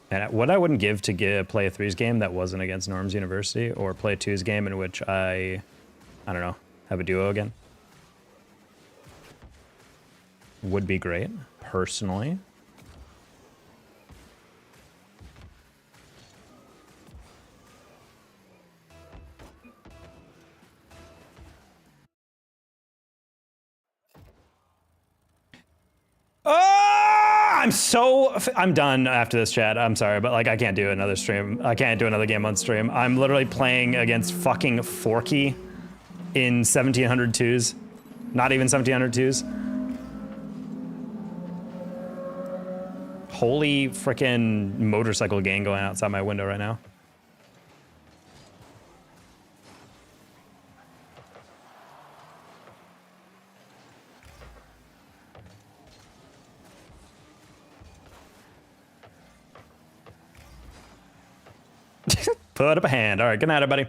And what I wouldn't give to play a 3's game that wasn't against Norm's University, or play a 2's game in which I don't know, have a duo again. Would be great, personally. I'm done after this, chat. I'm sorry, but like I can't do another stream. I can't do another game on stream. I'm literally playing against fucking Forky in 1700 twos. Not even 1700 twos. Holy frickin' motorcycle gang going outside my window right now. Put up a hand. All right, good night, everybody.